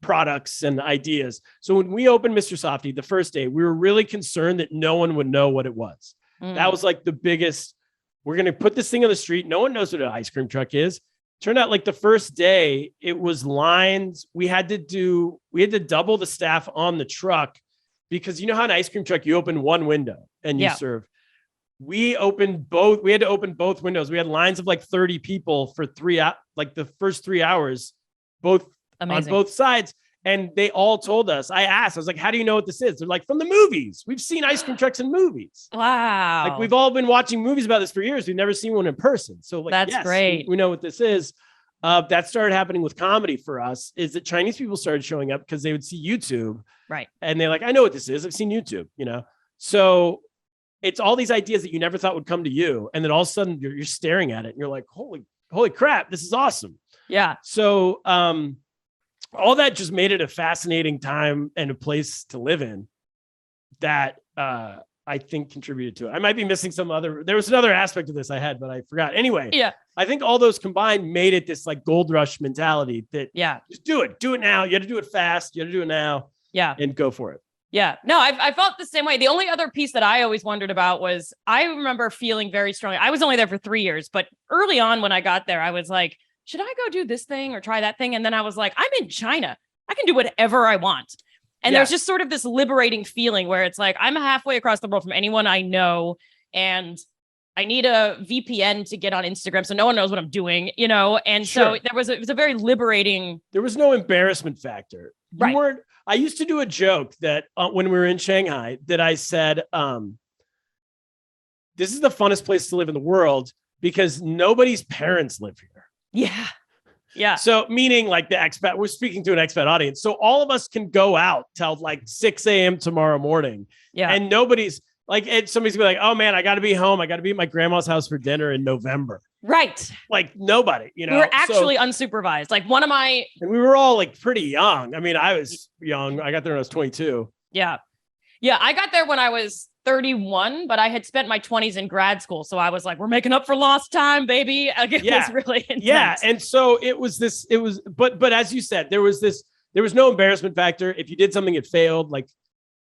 products and ideas. So when we opened Mr. Softy the first day, we were really concerned that no one would know what it was. That was like the biggest, we're going to put this thing on the street. No one knows what an ice cream truck is. Turned out like the first day it was lines. We had to double the staff on the truck because you know how an ice cream truck, you open one window and you serve. We had to open both windows. We had lines of like 30 people for the first 3 hours, both on both sides. And they all told us, I was like, how do you know what this is? They're like, from the movies. We've seen ice cream trucks in movies. Wow. Like we've all been watching movies about this for years. We've never seen one in person. So like, that's great. We know what this is. That started happening with comedy for us, is that Chinese people started showing up because they would see YouTube. Right. And they're like, I know what this is. I've seen YouTube, So it's all these ideas that you never thought would come to you. And then all of a sudden you're staring at it and you're like, holy crap, this is awesome. Yeah. So, all that just made it a fascinating time and a place to live in that I think contributed to it. I might be missing there was another aspect of this I had, but I forgot. Anyway, I think all those combined made it this like gold rush mentality that just do it now. You got to do it fast. You got to do it now. Yeah. And go for it. Yeah, no, I felt the same way. The only other piece that I always wondered about was I remember feeling very strongly. I was only there for 3 years, but early on when I got there, I was like, should I go do this thing or try that thing? And then I was like, I'm in China. I can do whatever I want. And there's just sort of this liberating feeling where it's like, I'm halfway across the world from anyone I know. And I need a VPN to get on Instagram so no one knows what I'm doing, And so it was a very liberating. There was no embarrassment factor. I used to do a joke that when we were in Shanghai that I said, this is the funnest place to live in the world because nobody's parents live here. Yeah. Yeah. So meaning like the expat, we're speaking to an expat audience. So all of us can go out till like 6 a.m. tomorrow morning. Yeah. And nobody's like, somebody's gonna be like, oh man, I got to be home. I got to be at my grandma's house for dinner in November. Right. Like nobody, you know. We were actually unsupervised. Like and we were all like pretty young. I mean, I was young. I got there when I was 22. Yeah. Yeah. I got there when I was 31, but I had spent my 20s in grad school. So I was like, we're making up for lost time, baby. Like, it was really intense. Yeah. And so but as you said, there was no embarrassment factor. If you did something, it failed, like,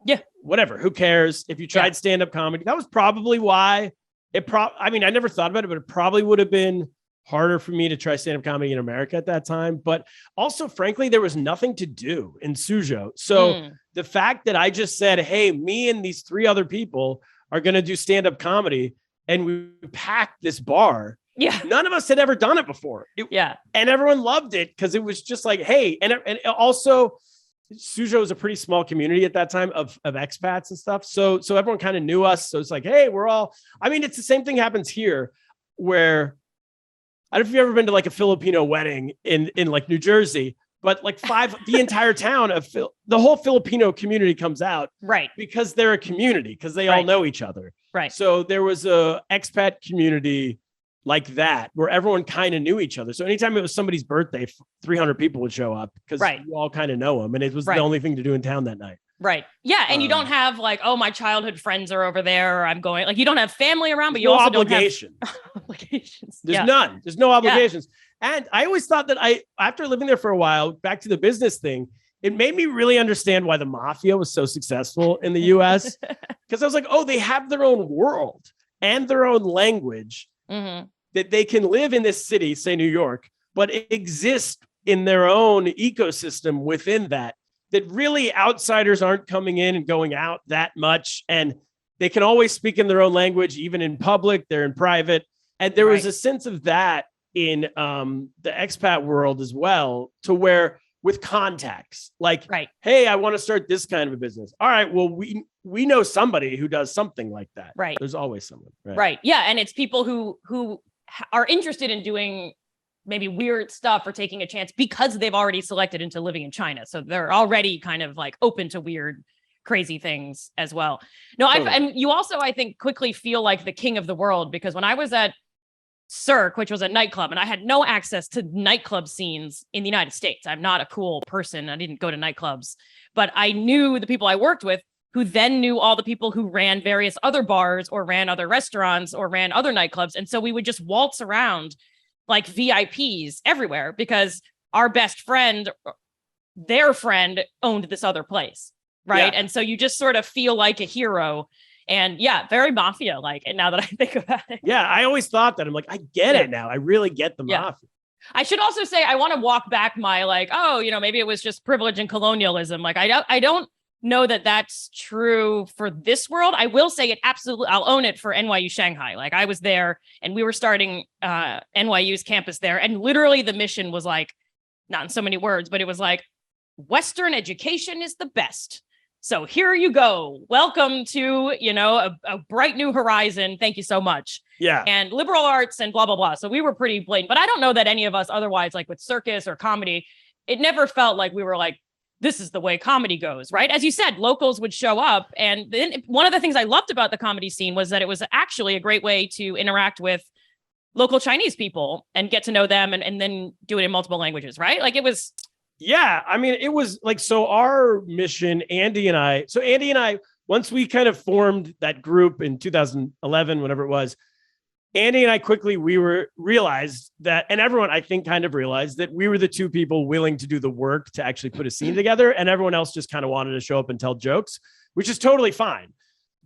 yeah, whatever, who cares? If you tried stand-up comedy, that was probably why I mean, I never thought about it, but it probably would have been harder for me to try stand-up comedy in America at that time. But also, frankly, there was nothing to do in Suzhou. So the fact that I just said, hey, me and these 3 other people are going to do stand-up comedy, and we packed this bar. Yeah. None of us had ever done it before. And everyone loved it because it was just like, hey, and also Suzhou was a pretty small community at that time of expats and stuff. So everyone kind of knew us. So it's like, hey, it's the same thing happens here where, I don't know if you've ever been to like a Filipino wedding in like New Jersey, but like the entire town the whole Filipino community comes out. Right. Because they're a community, because they all know each other. Right. So there was a expat community like that where everyone kind of knew each other. So anytime it was somebody's birthday, 300 people would show up because you all kind of know them. And it was the only thing to do in town that night. Right. Yeah. And you don't have like, oh, my childhood friends are over there, or I'm going, like, you don't have family around, but you also obligation. Don't have obligations. There's none. There's no obligations. Yeah. And I always thought that after living there for a while, back to the business thing, it made me really understand why the mafia was so successful in the US. Because I was like, oh, they have their own world and their own language that they can live in this city, say New York, but exist in their own ecosystem within that really outsiders aren't coming in and going out that much. And they can always speak in their own language, even in public, they're in private. And there was a sense of that in the expat world as well, to where with contacts, like, hey, I want to start this kind of a business. All right, well, we know somebody who does something like that. Right. There's always someone. Right. Yeah. And it's people who are interested in doing maybe weird stuff or taking a chance because they've already selected into living in China. So they're already kind of like open to weird, crazy things as well. No, and you also, I think, quickly feel like the king of the world, because when I was at Cirque, which was a nightclub, and I had no access to nightclub scenes in the United States. I'm not a cool person. I didn't go to nightclubs, but I knew the people I worked with, who then knew all the people who ran various other bars or ran other restaurants or ran other nightclubs. And so we would just waltz around like VIPs everywhere, because our best friend, their friend, owned this other place. Right. Yeah. And so you just sort of feel like a hero. And very mafia like. And now that I think about it. Yeah, I always thought that. I'm like, I get it now. I really get the mafia. I should also say, I want to walk back my like, oh, maybe it was just privilege and colonialism. Like, I don't know that that's true for this world. I will say it absolutely. I'll own it for NYU Shanghai. Like, I was there and we were starting NYU's campus there. And literally the mission was like, not in so many words, but it was like, Western education is the best. So here you go. Welcome to, a bright new horizon. Thank you so much. Yeah. And liberal arts and blah, blah, blah. So we were pretty blatant, but I don't know that any of us otherwise, like with circus or comedy, it never felt like we were like, this is the way comedy goes, right? As you said, locals would show up. And then one of the things I loved about the comedy scene was that it was actually a great way to interact with local Chinese people and get to know them and then do it in multiple languages, right? Like, it was... Yeah, I mean, it was like, so our mission, Andy and I, once we kind of formed that group in 2011, whatever it was, Andy and I quickly, realized that, and everyone, I think, kind of realized that we were the two people willing to do the work to actually put a scene together, and everyone else just kind of wanted to show up and tell jokes, which is totally fine.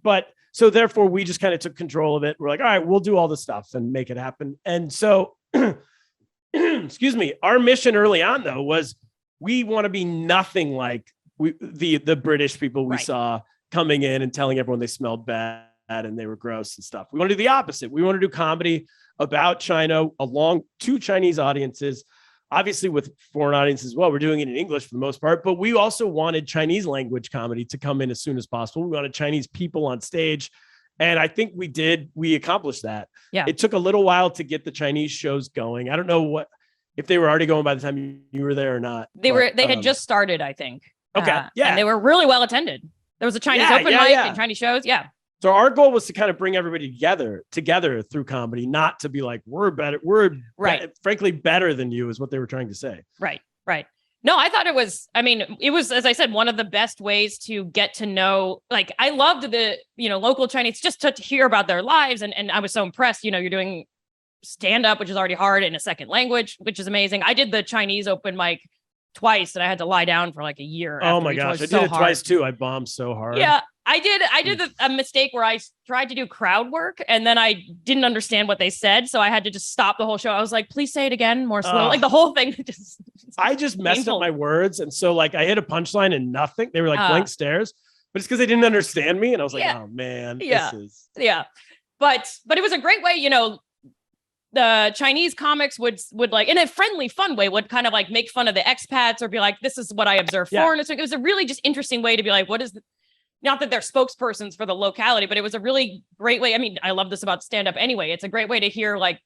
But so therefore we just kind of took control of it. We're like, all right, we'll do all the stuff and make it happen. And so, excuse me, our mission early on though was, we want to be nothing like the British people we saw coming in and telling everyone they smelled bad and they were gross and stuff. We want to do the opposite. We want to do comedy about China along to Chinese audiences, obviously with foreign audiences as well. We're doing it in English for the most part, but we also wanted Chinese language comedy to come in as soon as possible. We wanted Chinese people on stage. And I think we accomplished that. Yeah. It took a little while to get the Chinese shows going. I don't know if they were already going by the time you were there or not. They had just started, I think. Okay. And they were really well attended. There was a Chinese open mic and Chinese shows. Yeah. So our goal was to kind of bring everybody together through comedy, not to be like, we're better. Frankly, better than you is what they were trying to say. Right. No, I thought it was, as I said, one of the best ways to get to know, like, I loved the, local Chinese, just to hear about their lives. And I was so impressed, you're doing stand up, which is already hard, in a second language, which is amazing. I did the Chinese open mic twice and I had to lie down for like a year. Oh my gosh. I did it twice too. I bombed so hard. Yeah. I did a mistake where I tried to do crowd work and then I didn't understand what they said. So I had to just stop the whole show. I was like, please say it again, more slow. Like the whole thing. I just messed up my words. And so like I hit a punchline and nothing. They were like blank stares, but it's because they didn't understand me. And I was like, oh man, this is. Yeah. But it was a great way, the Chinese comics would like, in a friendly, fun way, would kind of like make fun of the expats or be like, this is what I observe foreigners. It was a really just interesting way to be like, not that they're spokespersons for the locality, but it was a really great way. I mean, I love this about stand-up anyway. It's a great way to hear like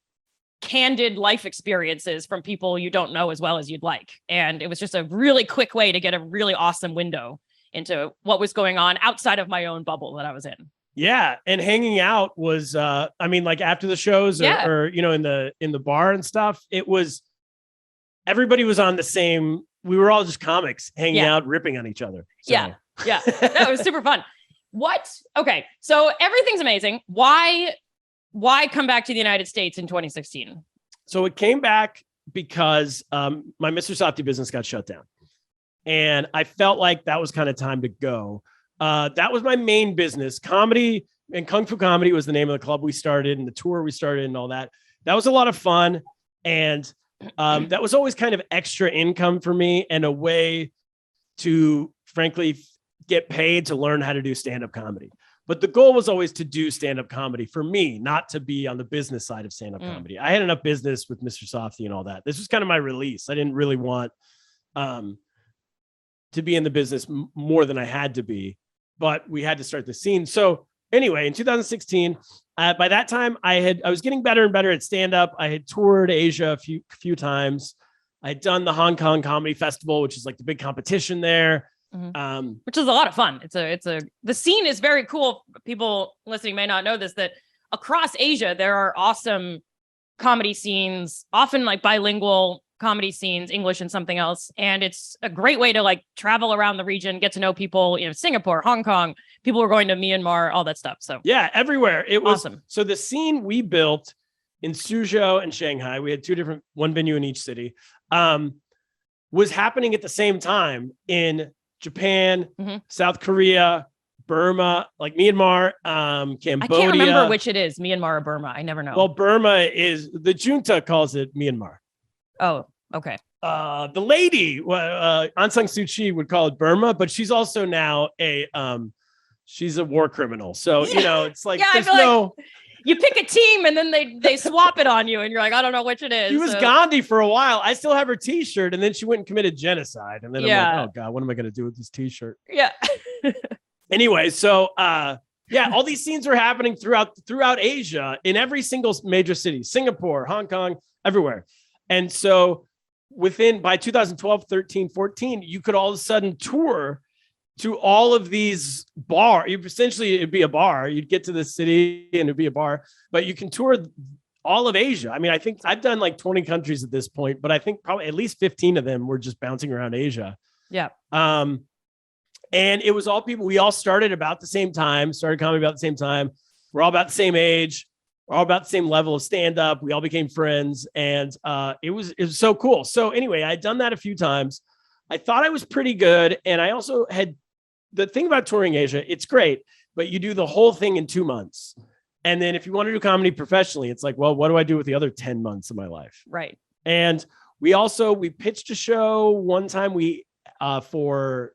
candid life experiences from people you don't know as well as you'd like. And it was just a really quick way to get a really awesome window into what was going on outside of my own bubble that I was in. Yeah. And hanging out was, like after the shows or in the bar and stuff, everybody was on the same, we were all just comics hanging out, ripping on each other. So. Yeah. That was super fun. Okay. So everything's amazing. Why come back to the United States in 2016? So it came back because my Mr. Softy business got shut down. And I felt like that was kind of time to go. That was my main business. Comedy and Kung Fu Comedy was the name of the club we started and the tour we started and all that. That was a lot of fun. And that was always kind of extra income for me and a way to, frankly, get paid to learn how to do stand-up comedy. But the goal was always to do stand-up comedy for me, not to be on the business side of stand-up comedy. I had enough business with Mr. Softy and all that. This was kind of my release. I didn't really want to be in the business more than I had to be, but we had to start the scene. So anyway, in 2016, by that time I was getting better and better at stand-up. I had toured Asia a few times. I had done the Hong Kong Comedy Festival, which is like the big competition there. Which is a lot of fun. The scene is very cool. People listening may not know this, that across Asia, there are awesome comedy scenes, often like bilingual comedy scenes, English and something else. And it's a great way to like travel around the region, get to know people, Singapore, Hong Kong, people were going to Myanmar, all that stuff. So yeah, everywhere. It was awesome. So the scene we built in Suzhou and Shanghai, we had one venue in each city, was happening at the same time in Japan, South Korea, Burma, like Myanmar, Cambodia. I can't remember which it is, Myanmar or Burma. I never know. Well, Burma is, the junta calls it Myanmar. Oh, okay. The lady, Aung San Suu Kyi would call it Burma, but she's also now she's a war criminal. So, it's like, there's no... Like you pick a team and then they swap it on you and you're like, I don't know which it is. She was Gandhi for a while. I still have her t-shirt and then she went and committed genocide. And then I'm like, oh God, what am I going to do with this t-shirt? Yeah. Anyway, so all these scenes were happening throughout Asia in every single major city, Singapore, Hong Kong, everywhere. And so by 2012, 13, 14, you could all of a sudden tour to all of these bars. It'd be a bar. You'd get to the city and it'd be a bar, but you can tour all of Asia. I mean, I think I've done like 20 countries at this point, but I think probably at least 15 of them were just bouncing around Asia. Yeah. And it was all people, we all started about the same time, started comedy about the same time. We're all about the same age. We're all about the same level of stand-up. We all became friends and it was so cool. So anyway, I'd done that a few times. I thought I was pretty good. And I also had, the thing about touring Asia, it's great, but you do the whole thing in 2 months. And then if you want to do comedy professionally, it's like, well, what do I do with the other 10 months of my life? Right. And we pitched a show one time for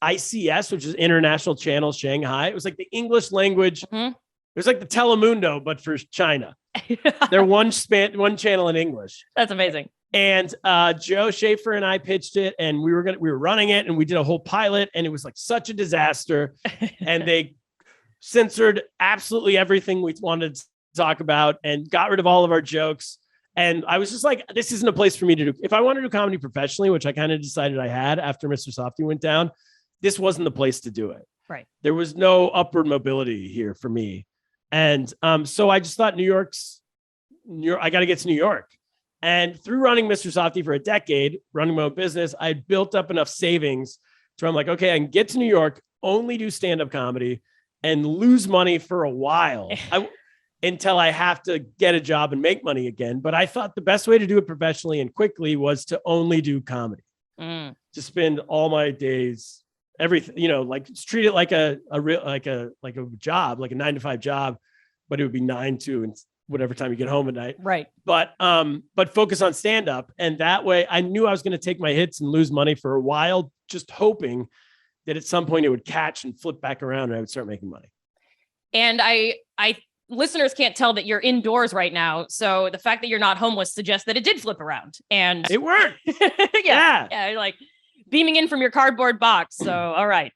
ICS, which is International Channel Shanghai. It was like the English language. It was like the Telemundo, but for China. They're one channel in English. That's amazing. And Joe Schaefer and I pitched it and we were running it and we did a whole pilot and it was like such a disaster. And they censored absolutely everything we wanted to talk about and got rid of all of our jokes. And I was just like, this isn't a place for me to do. If I want to do comedy professionally, which I kind of decided I had after Mr. Softy went down, this wasn't the place to do it. Right. There was no upward mobility here for me. And so I just thought New York, I got to get to New York. And through running Mr. Softy for a decade, running my own business, I built up enough savings to I'm like, okay, I can get to New York, only do stand-up comedy and lose money for a while until I have to get a job and make money again. But I thought the best way to do it professionally and quickly was to only do comedy, to spend all my days, everything, like treat it like a job, like a 9-to-5 job, but it would be 9 to and whatever time you get home at night. Right. But focus on stand-up. And that way I knew I was going to take my hits and lose money for a while, just hoping that at some point it would catch and flip back around and I would start making money. And I listeners can't tell that you're indoors right now. So the fact that you're not homeless suggests that it did flip around and it worked. yeah. Like beaming in from your cardboard box. So, all right.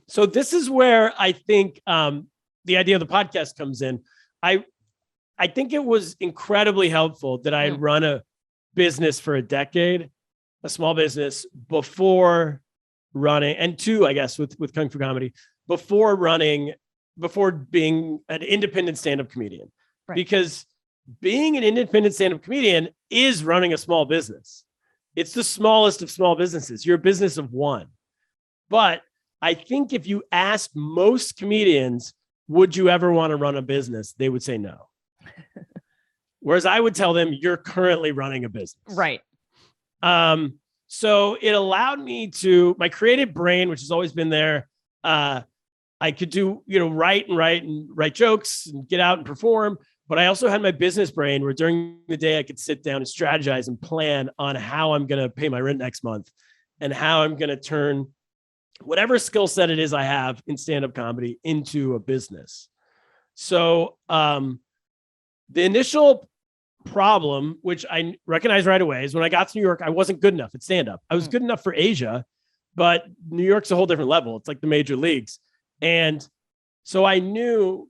So this is where I think the idea of the podcast comes in. I think it was incredibly helpful that I had run a business for a decade, a small business before running, and two, I guess, with Kung Fu Comedy, before being an independent stand-up comedian. Right. Because being an independent stand-up comedian is running a small business. It's the smallest of small businesses. You're a business of one. But I think if you asked most comedians, would you ever want to run a business? They would say no. Whereas I would tell them, you're currently running a business. Right. So it allowed me to, my creative brain, which has always been there. I could do, write jokes and get out and perform. But I also had my business brain where during the day I could sit down and strategize and plan on how I'm going to pay my rent next month and how I'm going to turn whatever skill set it is I have in stand-up comedy into a business. So the initial problem, which I recognized right away, is when I got to New York, I wasn't good enough at stand-up. I was good enough for Asia, but New York's a whole different level. It's like the major leagues. And so I knew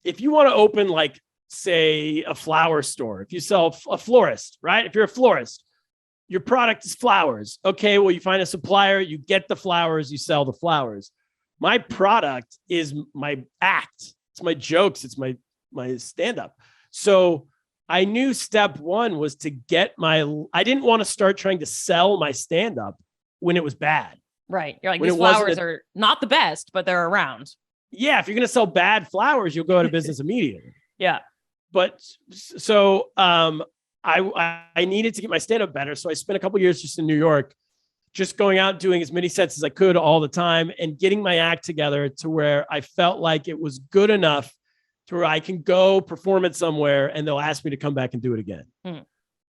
if you want to open, like, say, a flower store, if you sell a florist, right? If you're a florist, your product is flowers. Okay, well, you find a supplier, you get the flowers, you sell the flowers. My product is my act. It's my jokes. It's my stand-up. So I knew step one was to get I didn't want to start trying to sell my stand-up when it was bad. Right. You're like, these flowers are not the best, but they're around. Yeah. If you're going to sell bad flowers, you'll go out of business immediately. Yeah. But so I needed to get my stand-up better. So I spent a couple of years just in New York, just going out, doing as many sets as I could all the time and getting my act together to where I felt like it was good enough to where I can go perform it somewhere and they'll ask me to come back and do it again.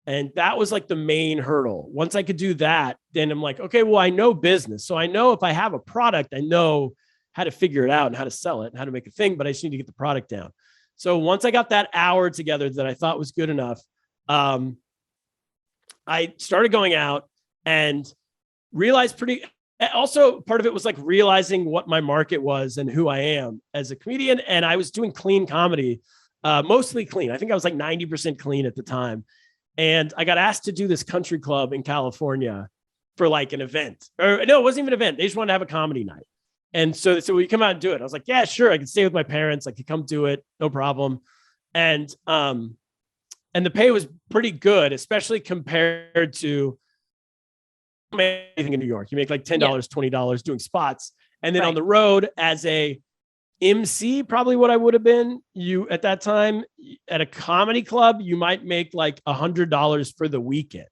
And that was like the main hurdle. Once I could do that, then I'm like, okay, well, I know business. So I know if I have a product, I know how to figure it out and how to sell it and how to make a thing, but I just need to get the product down. So once I got that hour together that I thought was good enough, I started going out and realized also part of it was like realizing what my market was and who I am as a comedian. And I was doing clean comedy, mostly clean. I think I was like 90% clean at the time. And I got asked to do this country club in California for like an event. Or no, it wasn't even an event. They just wanted to have a comedy night. And so we come out and do it. I was like, yeah, sure. I can stay with my parents. I could come do it. No problem. And the pay was pretty good, especially compared to anything in New York. You make like $10, $20 doing spots. And then on the road as a MC, probably what I would have been, at that time at a comedy club, you might make like $100 for the weekend.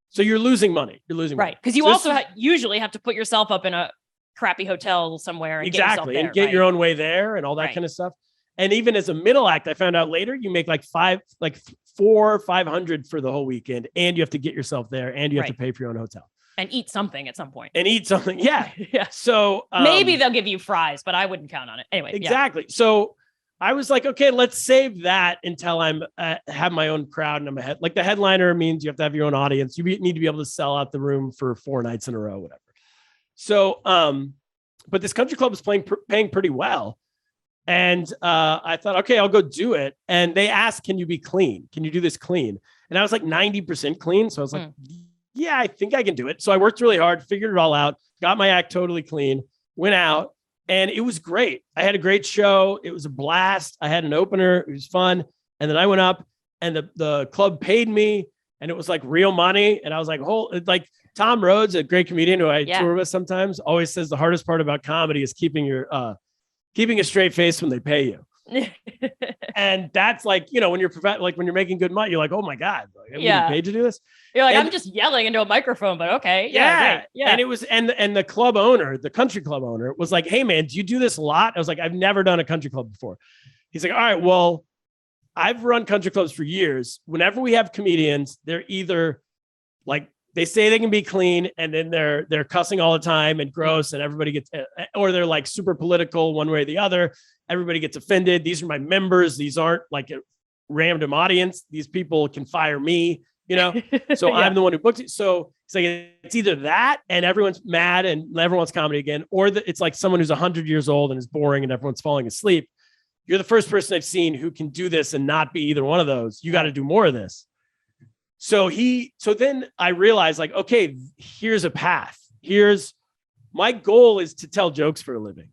So you're losing money. Right. Because you also usually have to put yourself up in a crappy hotel somewhere. And get yourself there, and get your own way there and all that kind of stuff. And even as a middle act, I found out later, you make like $400 or $500 for the whole weekend. And you have to get yourself there and you have to pay for your own hotel. And eat something at some point. Yeah. Yeah. So maybe they'll give you fries, but I wouldn't count on it. Anyway. Exactly. Yeah. So I was like, okay, let's save that until I'm have my own crowd and I'm ahead. Like the headliner means you have to have your own audience. You need to be able to sell out the room for 4 nights in a row, whatever. So, but this country club was paying pretty well. And I thought, okay, I'll go do it. And they asked, can you be clean? Can you do this clean? And I was like 90% clean. So I was like, yeah, I think I can do it. So I worked really hard, figured it all out, got my act totally clean, went out, and it was great. I had a great show. It was a blast. I had an opener. It was fun. And then I went up and the club paid me, and it was like real money. And I was like, like Tom Rhodes, a great comedian who I tour with sometimes, always says the hardest part about comedy is keeping a straight face when they pay you. And that's like, when you're when you're making good money, you're like, oh my God, I'm getting paid to do this. You're like, I'm just yelling into a microphone, but okay. Yeah. And it was, and the club owner, the country club owner was like, hey man, do you do this a lot? I was like, I've never done a country club before. He's like, all right, well, I've run country clubs for years. Whenever we have comedians, they're either like, they say they can be clean, and then they're cussing all the time and gross, and everybody gets, or they're like super political one way or the other. Everybody gets offended. These are my members. These aren't like a random audience. These people can fire me, so I'm the one who booked it. So it's like, it's either that and everyone's mad and everyone wants comedy again, or it's like someone who's 100 years old and is boring and everyone's falling asleep. You're the first person I've seen who can do this and not be either one of those. You got to do more of this. So then I realized, like, okay, here's a path. My goal is to tell jokes for a living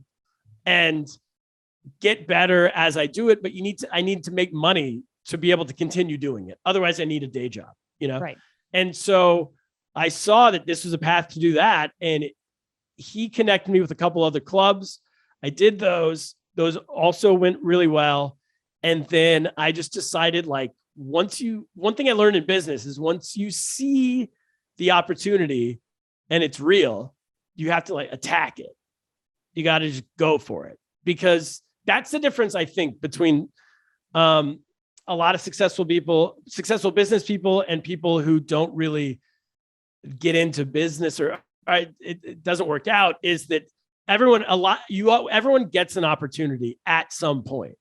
and get better as I do it. But I need to make money to be able to continue doing it. Otherwise I need a day job, Right. And so I saw that this was a path to do that. And he connected me with a couple other clubs. I did those also went really well. And then I just decided, like, one thing I learned in business is once you see the opportunity and it's real, you have to like attack it. You got to just go for it, because that's the difference, I think, between a lot of successful business people and people who don't really get into business or it doesn't work out, is that everyone gets an opportunity at some point.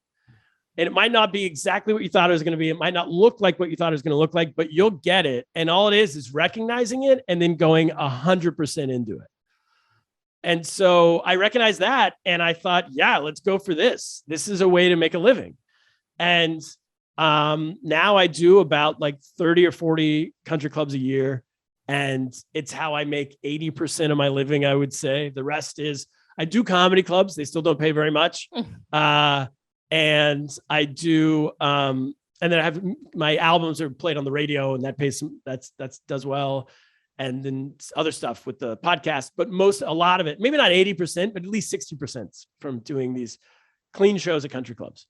And it might not be exactly what you thought it was going to be. It might not look like what you thought it was going to look like, but you'll get it. And all it is recognizing it and then going 100% into it. And so I recognized that. And I thought, yeah, let's go for this. This is a way to make a living. And now I do about like 30 or 40 country clubs a year. And it's how I make 80% of my living, I would say. The rest is I do comedy clubs. They still don't pay very much. And I do, and then I have my albums are played on the radio, and that pays that's does well. And then other stuff with the podcast, but a lot of it, maybe not 80%, but at least 60% from doing these clean shows at country clubs.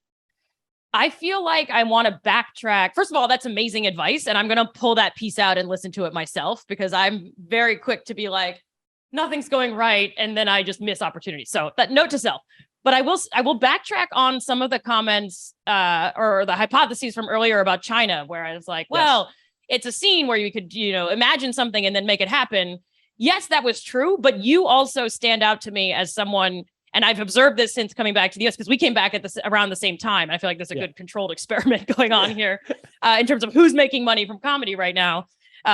I feel like I want to backtrack. First of all, that's amazing advice. And I'm going to pull that piece out and listen to it myself, because I'm very quick to be like, nothing's going right. And then I just miss opportunities. So that note to self. But I will backtrack on some of the comments or the hypotheses from earlier about China, where I was like, well, it's a scene where you could, imagine something and then make it happen. Yes, that was true. But you also stand out to me as someone, and I've observed this since coming back to the US, because we came back around the same time. I feel like there's a good controlled experiment going on here in terms of who's making money from comedy right now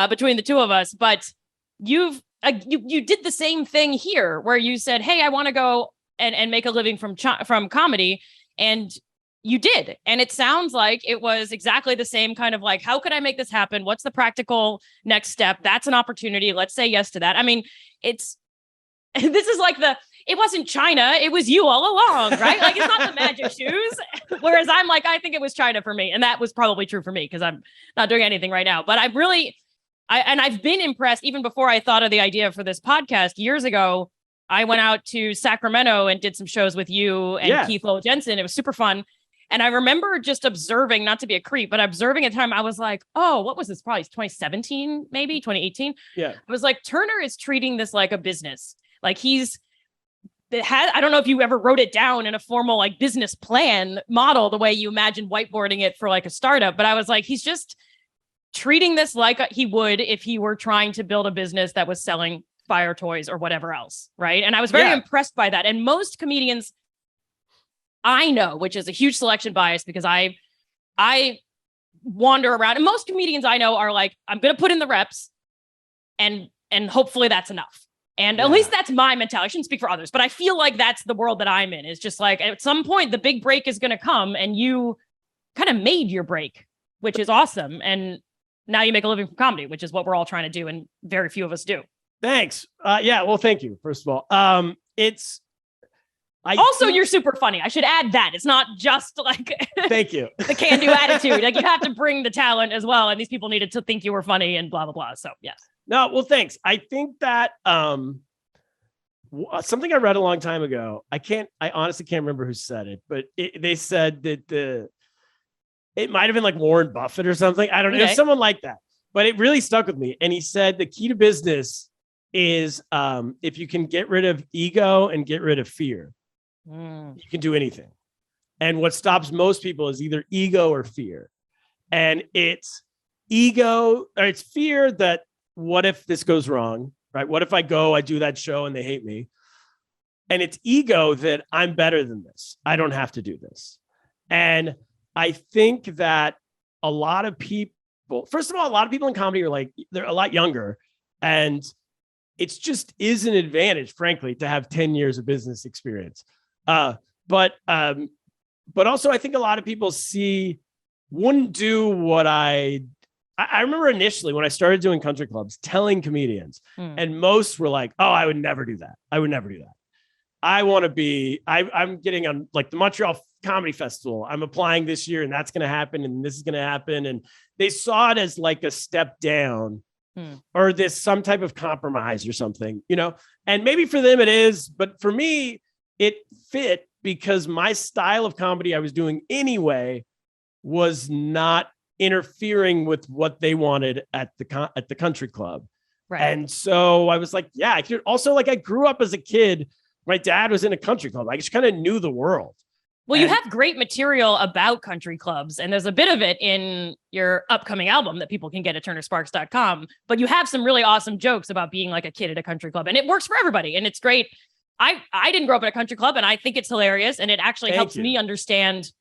between the two of us. But you did the same thing here, where you said, hey, I want to go and make a living from comedy. And you did. And it sounds like it was exactly the same kind of like, how could I make this happen? What's the practical next step? That's an opportunity. Let's say yes to that. I mean, this is like it wasn't China. It was you all along, right? Like, it's not the magic shoes. Whereas I'm like, I think it was China for me. And that was probably true for me, because I'm not doing anything right now. But I've been impressed even before I thought of the idea for this podcast years ago. I went out to Sacramento and did some shows with you and Keith Lowell Jensen. It was super fun. And I remember just observing, not to be a creep, but observing at the time, I was like, oh, what was this? Probably 2017, maybe 2018. Yeah. I was like, Turner is treating this like a business. Like I don't know if you ever wrote it down in a formal like business plan model, the way you imagine whiteboarding it for like a startup. But I was like, he's just treating this like he would if he were trying to build a business that was selling fire toys or whatever else. Right. And I was very impressed by that. And most comedians I know, which is a huge selection bias, because I wander around, and most comedians I know are like, I'm going to put in the reps and hopefully that's enough. And at least that's my mentality. I shouldn't speak for others, but I feel like that's the world that I'm in. It's just like at some point, the big break is going to come and you kind of made your break, which is awesome. And now you make a living from comedy, which is what we're all trying to do. And very few of us do. Thanks. Well, thank you. First of all, you're super funny. I should add that it's not just like, thank you, the can-do attitude. Like you have to bring the talent as well. And these people needed to think you were funny and blah, blah, blah. So yes. No, well, thanks. I think that something I read a long time ago, I honestly can't remember who said it, but they said that it might've been like Warren Buffett or something. I don't know. Okay. It was someone like that, but it really stuck with me. And he said the key to business is if you can get rid of ego and get rid of fear, you can do anything. And what stops most people is either ego or fear. And it's ego or it's fear that what if this goes wrong, right? What if I do that show and they hate me? And it's ego that I'm better than this. I don't have to do this. And I think that a lot of people, first of all, a lot of people in comedy are like, they're a lot younger. And it's just is an advantage, frankly, to have 10 years of business experience. But also I think a lot of people wouldn't do what I remember initially when I started doing country clubs, telling comedians, and most were like, oh, I would never do that. I would never do that. I want to be, I'm getting on like the Montreal Comedy Festival. I'm applying this year and that's going to happen. And this is going to happen. And they saw it as like a step down or this some type of compromise or something, and maybe for them it is, but for me, it fit because my style of comedy I was doing anyway was not interfering with what they wanted at the country club. Right. And so I was like, I could also, like, I grew up as a kid. My dad was in a country club. I just kind of knew the world. Well, you have great material about country clubs, and there's a bit of it in your upcoming album that people can get at turnersparks.com, but you have some really awesome jokes about being like a kid at a country club, and it works for everybody. And it's great. I didn't grow up at a country club, and I think it's hilarious. And it actually helps me understand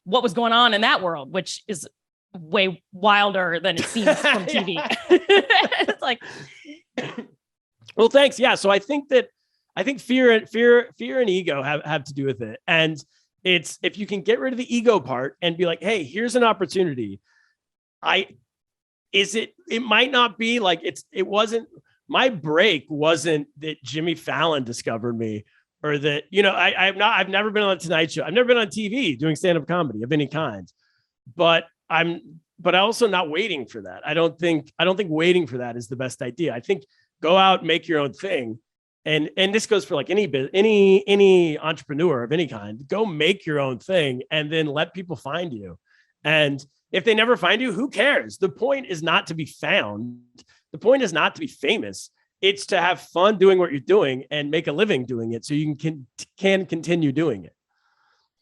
what was going on in that world, which is way wilder than it seems from TV. It's like, well, thanks. Yeah. So I think fear and ego have to do with it. And it's, if you can get rid of the ego part and be like, hey, here's an opportunity. It might not be like my break wasn't that Jimmy Fallon discovered me or that, I've never been on the Tonight Show. I've never been on TV doing stand-up comedy of any kind, but I'm also not waiting for that. I don't think waiting for that is the best idea. I think go out, make your own thing. And this goes for like any entrepreneur of any kind. Go make your own thing and then let people find you. And if they never find you, who cares? The point is not to be found. The point is not to be famous. It's to have fun doing what you're doing and make a living doing it so you can continue doing it.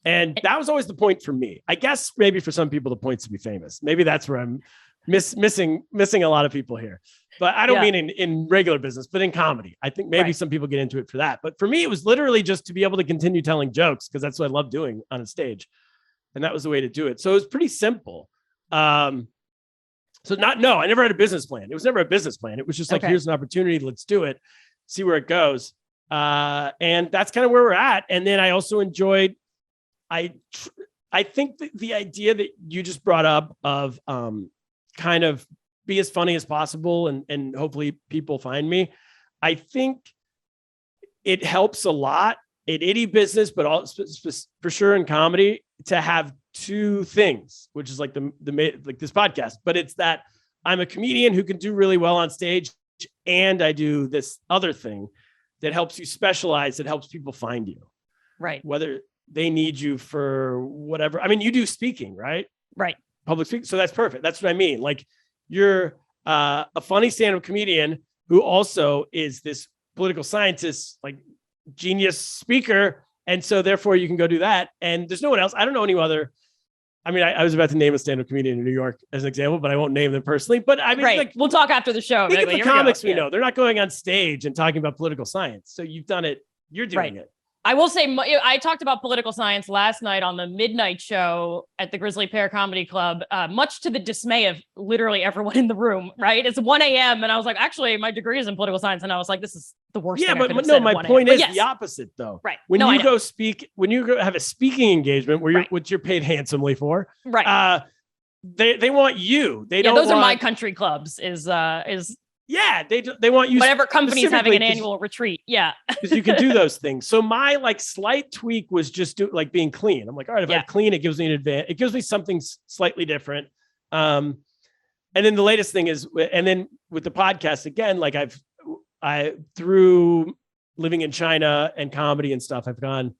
And that was always the point for me. I guess maybe for some people, the point's to be famous. Maybe that's where I'm missing a lot of people here. But I don't mean in regular business, but in comedy. I think maybe some people get into it for that. But for me, it was literally just to be able to continue telling jokes because that's what I love doing on a stage. And that was the way to do it. So it was pretty simple. I never had a business plan. It was never a business plan. It was just like, here's an opportunity. Let's do it. See where it goes. And that's kind of where we're at. And then I also enjoyed, I think that the idea that you just brought up of kind of be as funny as possible and hopefully people find me. I think it helps a lot in any business, but also for sure in comedy to have two things, which is like like this podcast, but it's that I'm a comedian who can do really well on stage and I do this other thing that helps you specialize, that helps people find you. Right. Whether they need you for whatever. I mean, you do speaking, right? Right. Public speaking. So that's perfect. That's what I mean. Like you're a funny stand-up comedian who also is this political scientist, like genius speaker. And so therefore you can go do that. And there's no one else. I don't know any other. I mean, I was about to name a stand-up comedian in New York as an example, but I won't name them personally. But I mean, like, we'll talk after the show. Think of the comics we know. They're not going on stage and talking about political science. So you've done it. You're doing it. I will say, I talked about political science last night on the midnight show at the Grizzly Pear Comedy Club, much to the dismay of literally everyone in the room, right? It's 1 a.m. And I was like, actually, my degree is in political science. And I was like, this is the worst thing I could have said my point is the opposite, though. Right. When you go speak, when you go have a speaking engagement where which you're paid handsomely for, right? They want you. They don't. Those are my country clubs. Yeah, they want you. Whatever company's having an annual retreat. Yeah. Because you can do those things. So my like slight tweak was just being clean. I'm like, all right, if I'm clean, it gives me an advantage. It gives me something slightly different. And then the latest thing is, and then with the podcast again, like I through living in China and comedy and stuff, I've gone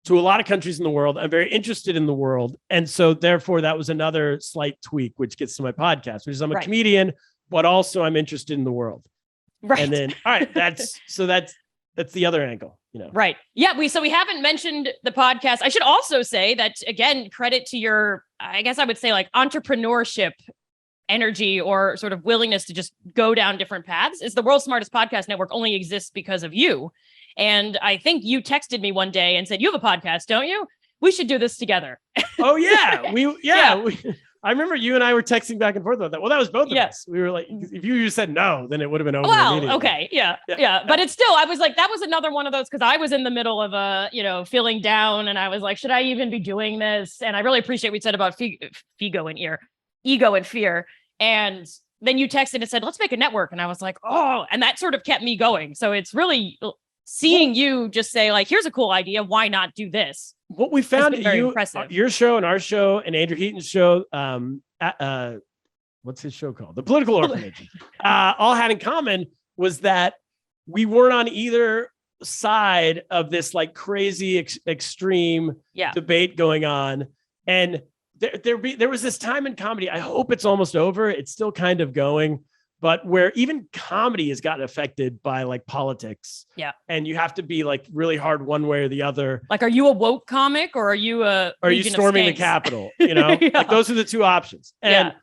to a lot of countries in the world. I'm very interested in the world. And so therefore that was another slight tweak, which gets to my podcast, which is I'm a comedian, but also I'm interested in the world. Right. And then, all right, that's the other angle, Right. Yeah. We haven't mentioned the podcast. I should also say that, again, credit to your, I guess I would say like entrepreneurship energy or sort of willingness to just go down different paths. Is the World's Smartest Podcast Network only exists because of you. And I think you texted me one day and said, you have a podcast, don't you? We should do this together. Oh yeah. I remember you and I were texting back and forth about that. Well, that was both of us. We were like, if you said no, then it would have been over. Well, okay. Yeah. But it's still, I was like, that was another one of those, because I was in the middle of feeling down, and I was like, should I even be doing this? And I really appreciate what you said about ego and fear. And then you texted and said, let's make a network. And I was like, oh, and that sort of kept me going. So it's really seeing you just say like, here's a cool idea. Why not do this? What we found impressive. Your show and our show and Andrew Heaton's show, what's his show called? The Political Orphanage, all had in common was that we weren't on either side of this like crazy extreme debate going on. And there was this time in comedy, I hope it's almost over. It's still kind of going, but where even comedy has gotten affected by like politics. Yeah. And you have to be like really hard one way or the other. Like, are you a woke comic or are you are you storming the Capitol? Like those are the two options. And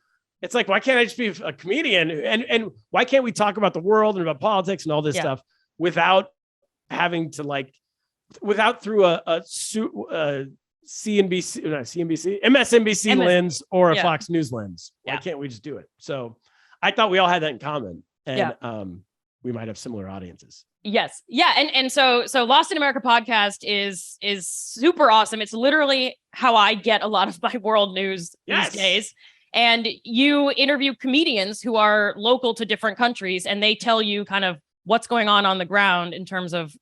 it's like, why can't I just be a comedian? And why can't we talk about the world and about politics and all this stuff without having to without through a MSNBC lens or a Fox News lens? Why can't we just do it? So I thought we all had that in common, and we might have similar audiences. Yes. Yeah. And so Lost in America podcast is super awesome. It's literally how I get a lot of my world news these days. And you interview comedians who are local to different countries, and they tell you kind of what's going on the ground in terms of,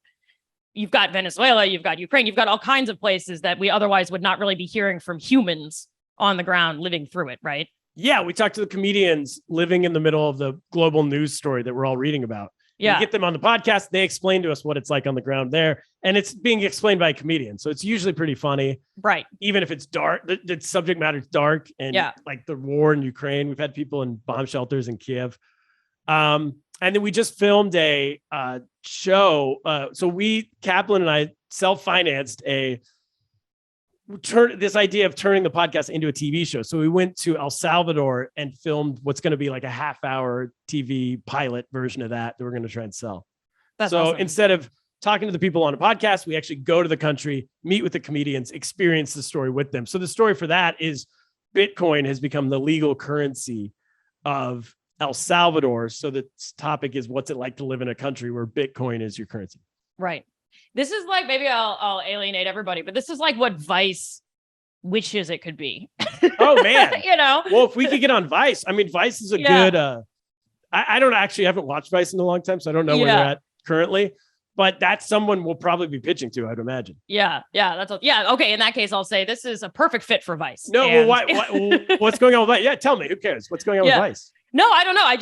you've got Venezuela, you've got Ukraine, you've got all kinds of places that we otherwise would not really be hearing from humans on the ground living through it. Right. Yeah, we talked to the comedians living in the middle of the global news story that we're all reading about. Yeah. We get them on the podcast. They explain to us what it's like on the ground there. And it's being explained by a comedian. So it's usually pretty funny. Right. Even if it's dark, the subject matter is dark. And like the war in Ukraine, we've had people in bomb shelters in Kiev. And then we just filmed a show. So Kaplan and I self-financed this idea of turning the podcast into a TV show. So we went to El Salvador and filmed what's going to be like a half-hour TV pilot version of that we're going to try and sell. That's awesome. Instead of talking to the people on a podcast, we actually go to the country, meet with the comedians, experience the story with them. So the story for that is Bitcoin has become the legal currency of El Salvador. So the topic is, what's it like to live in a country where Bitcoin is your currency? Right. This is like, maybe I'll alienate everybody, but this is like what Vice wishes it could be. Oh man. Well, if we could get on Vice, I mean, Vice is a good, I haven't watched Vice in a long time, so I don't know where you're at currently, but that's someone we'll probably be pitching to, I'd imagine. Yeah. Okay. In that case, I'll say this is a perfect fit for Vice. No, well, what's going on with Vice? Yeah. Tell me, who cares? What's going on with Vice? No, I don't know.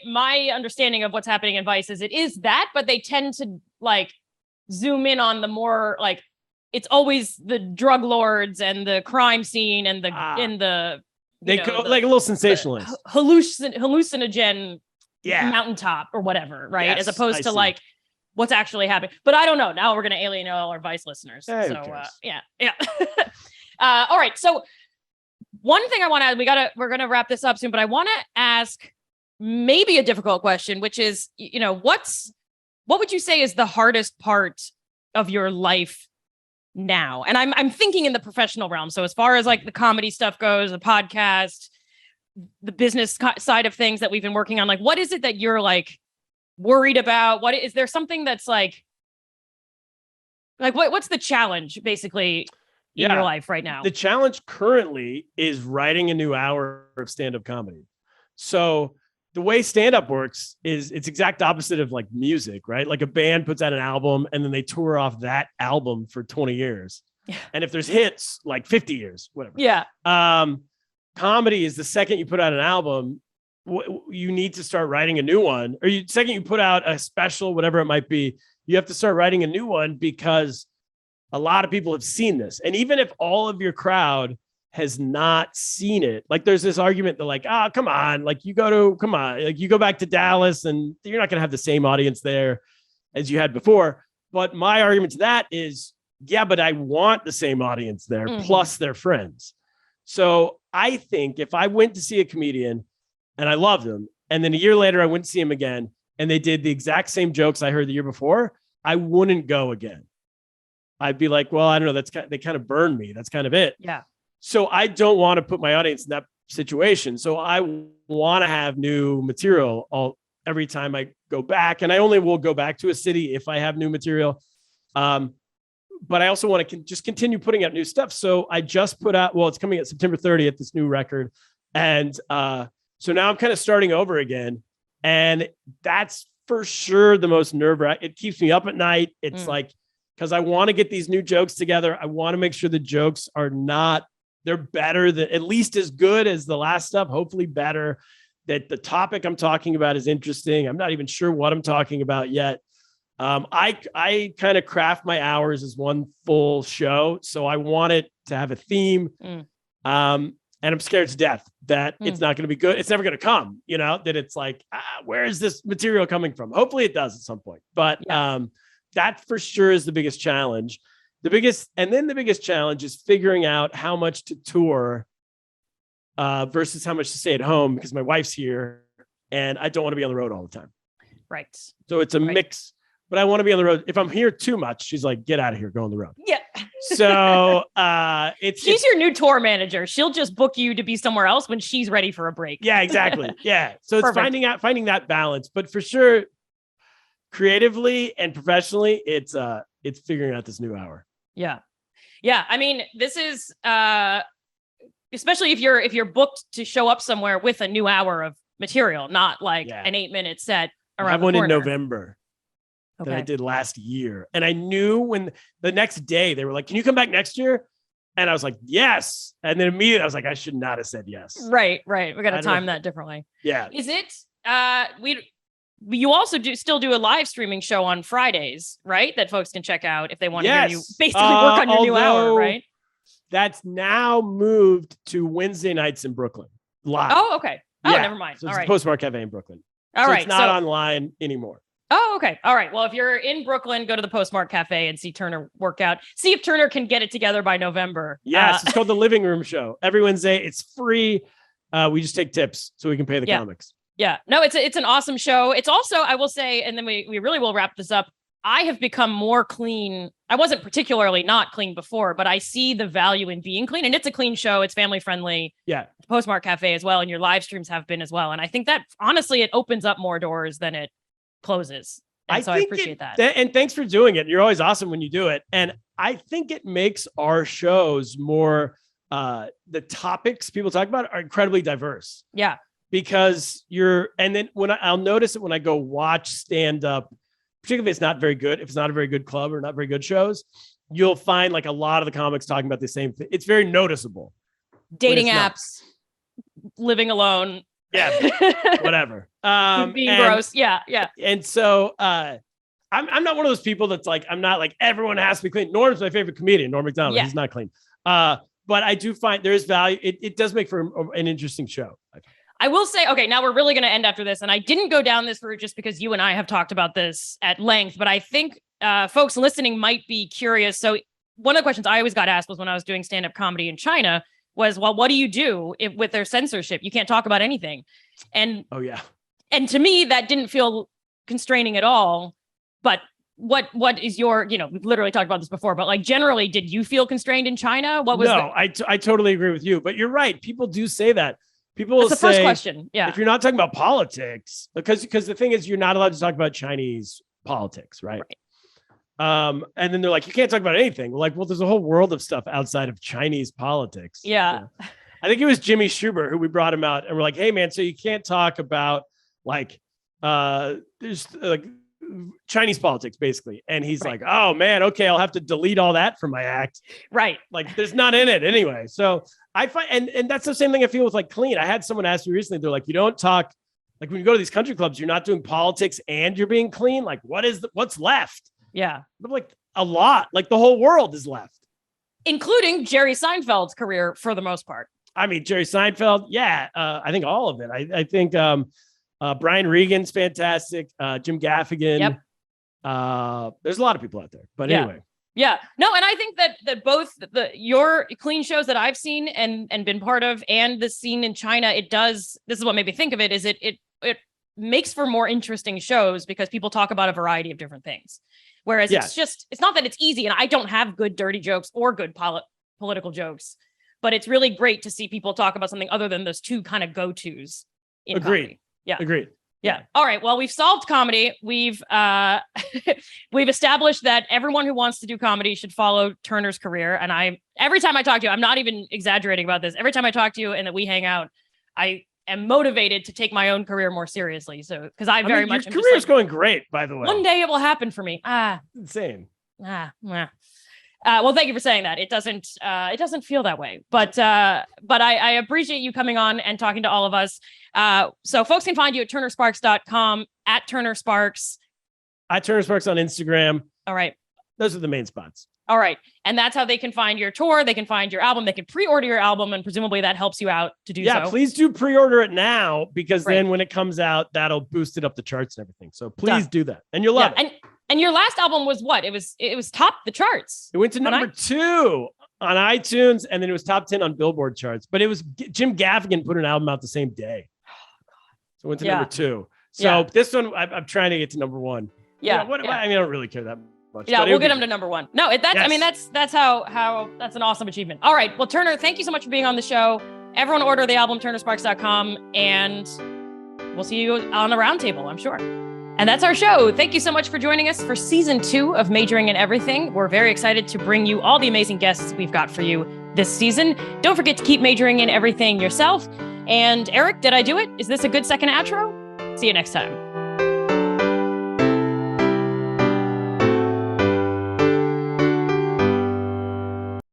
My understanding of what's happening in Vice is it is that, but they tend to like zoom in on the more like, it's always the drug lords and the crime scene and they go like a little sensationalist, hallucinogen mountaintop or whatever, right? Yes, as opposed to like what's actually happening. But I don't know. Now we're going to alienate all our Vice listeners. Hey, so all right. So one thing I want to, we're going to wrap this up soon, but I want to ask maybe a difficult question, which is, what would you say is the hardest part of your life now? And I'm thinking in the professional realm. So as far as like the comedy stuff goes, the podcast, the business side of things that we've been working on, like what is it that you're like worried about? What is there something that's like what's the challenge basically in your life right now? The challenge currently is writing a new hour of stand-up comedy. So the way stand-up works is it's exact opposite of like music, right? Like a band puts out an album and then they tour off that album for 20 years. Yeah. And if there's hits, like 50 years, whatever. Yeah. Comedy is the second you put out an album, you need to start writing a new one, or second you put out a special, whatever it might be, you have to start writing a new one because a lot of people have seen this. And even if all of your crowd has not seen it, like there's this argument that like, come on, like you go back to Dallas and you're not going to have the same audience there as you had before. But my argument to that is, yeah, but I want the same audience there plus their friends. So I think if I went to see a comedian and I loved him, and then a year later I went to see him again and they did the exact same jokes I heard the year before, I wouldn't go again. I'd be like, well, I don't know. They kind of burned me. That's kind of it. Yeah. So I don't want to put my audience in that situation. So I want to have new material every time I go back. And I only will go back to a city if I have new material. But I also want to just continue putting out new stuff. So I just put out, it's coming out September 30th, this new record. And so now I'm kind of starting over again. And that's for sure the most nerve-wracking. It keeps me up at night. It's like, because I want to get these new jokes together. I want to make sure the jokes they're better, than at least as good as the last stuff, hopefully better, that the topic I'm talking about is interesting. I'm not even sure what I'm talking about yet. I kind of craft my hours as one full show. So I want it to have a theme. And I'm scared to death that it's not going to be good. It's never going to come, that it's like, where is this material coming from? Hopefully it does at some point. But that for sure is the biggest challenge. The biggest challenge is figuring out how much to tour versus how much to stay at home, because my wife's here and I don't want to be on the road all the time. Right. So it's a mix, but I want to be on the road. If I'm here too much, she's like, get out of here, go on the road. Yeah. So she's your new tour manager. She'll just book you to be somewhere else when she's ready for a break. Yeah, exactly. Yeah. So it's finding that balance, but for sure, creatively and professionally, it's figuring out this new hour. Yeah. Yeah. I mean, this is especially if you're booked to show up somewhere with a new hour of material, not like an 8-minute set around I have the one corner. in November that I did last year. And I knew when the next day they were like, can you come back next year? And I was like, yes. And then immediately I was like, I should not have said yes. Right. We got to time that differently. Yeah. Is it, you also still do a live streaming show on Fridays, right? That folks can check out if they want to hear you basically work on your new hour, right? That's now moved to Wednesday nights in Brooklyn live. Oh, okay. Oh, never mind. So it's the Postmark Cafe in Brooklyn. All right. It's not online anymore. Oh, okay. All right. Well, if you're in Brooklyn, go to the Postmark Cafe and see Turner work out. See if Turner can get it together by November. Yes. It's called The Living Room Show. Every Wednesday. It's free. We just take tips so we can pay the comics. Yeah, no, it's an awesome show. It's also, I will say, and then we really will wrap this up. I have become more clean. I wasn't particularly not clean before, but I see the value in being clean, and it's a clean show. It's family friendly. Yeah. Postmark Cafe as well. And your live streams have been as well. And I think that honestly, it opens up more doors than it closes. And so I appreciate that. And thanks for doing it. You're always awesome when you do it. And I think it makes our shows more, the topics people talk about are incredibly diverse. Yeah. Because and then I'll notice it when I go watch stand up, particularly if it's not very good, if it's not a very good club or not very good shows, you'll find like a lot of the comics talking about the same thing. It's very noticeable. Dating apps, living alone. Yeah. Whatever. Being gross. Yeah. And so, I'm not one of those people that's like, I'm not like, everyone has to be clean. Norm's my favorite comedian, Norm Macdonald. Yeah. He's not clean. But I do find there is value. It does make for an interesting show. I will say, okay, now we're really going to end after this. And I didn't go down this route just because you and I have talked about this at length, but I think folks listening might be curious. So one of the questions I always got asked was when I was doing stand-up comedy in China was, well, what do you do with their censorship? You can't talk about anything. And oh yeah. And to me, that didn't feel constraining at all. But what is your, we've literally talked about this before, but like generally, did you feel constrained in China? What was I totally agree with you, but you're right. People do say that. People will That's the say, first question. Yeah. If you're not talking about politics, because the thing is, you're not allowed to talk about Chinese politics, right? And then they're like, you can't talk about anything. We're like, well, there's a whole world of stuff outside of Chinese politics. Yeah. I think it was Jimmy Schubert who we brought him out and we're like, hey man, so you can't talk about like, there's like Chinese politics basically. And he's like, oh man, okay, I'll have to delete all that from my act. Right. Like there's not in it anyway. So I find, and that's the same thing I feel with like clean. I had someone ask me recently, they're like, you don't talk, like when you go to these country clubs, you're not doing politics and you're being clean. Like what's left? Yeah. I'm like a lot, like the whole world is left. Including Jerry Seinfeld's career for the most part. I mean, Jerry Seinfeld. Yeah. I think all of it. I think Brian Regan's fantastic. Jim Gaffigan. Yep. There's a lot of people out there, but anyway. Yeah, no. And I think that both your clean shows that I've seen and been part of and the scene in China, this is what made me think of it, is it makes for more interesting shows because people talk about a variety of different things. Whereas it's not that it's easy, and I don't have good dirty jokes or good political jokes, but it's really great to see people talk about something other than those two kind of go-tos in Agreed. Comedy. Yeah. Agreed. Yeah. All right. Well, we've solved comedy. We've established that everyone who wants to do comedy should follow Turner's career. And every time I talk to you, I'm not even exaggerating about this. Every time I talk to you and that we hang out, I am motivated to take my own career more seriously. So, because I very much your career's going great, by the way. One day it will happen for me. Insane. Well, thank you for saying that. It doesn't feel that way, but I appreciate you coming on and talking to all of us. So folks can find you at turnersparks.com, at turnersparks. At turnersparks on Instagram. All right. Those are the main spots. All right. And that's how they can find your tour. They can find your album. They can pre-order your album, and presumably that helps you out to do so. Yeah, please do pre-order it now, because then when it comes out, that'll boost it up the charts and everything. So please do that. And you'll love it. And your last album was what? It was top the charts. It went to number 2 on iTunes, and then it was top 10 on Billboard charts. But it was Jim Gaffigan put an album out the same day. So it went to number 2. So this one, I'm trying to get to number 1. Yeah. I mean, I don't really care that much. Yeah, we'll get him to number 1. No, that's how that's an awesome achievement. All right. Well, Turner, thank you so much for being on the show. Everyone order the album, turnersparks.com, and we'll see you on the roundtable, I'm sure. And that's our show. Thank you so much for joining us for season 2 of Majoring in Everything. We're very excited to bring you all the amazing guests we've got for you this season. Don't forget to keep majoring in everything yourself. And Eric, did I do it? Is this a good second outro? See you next time.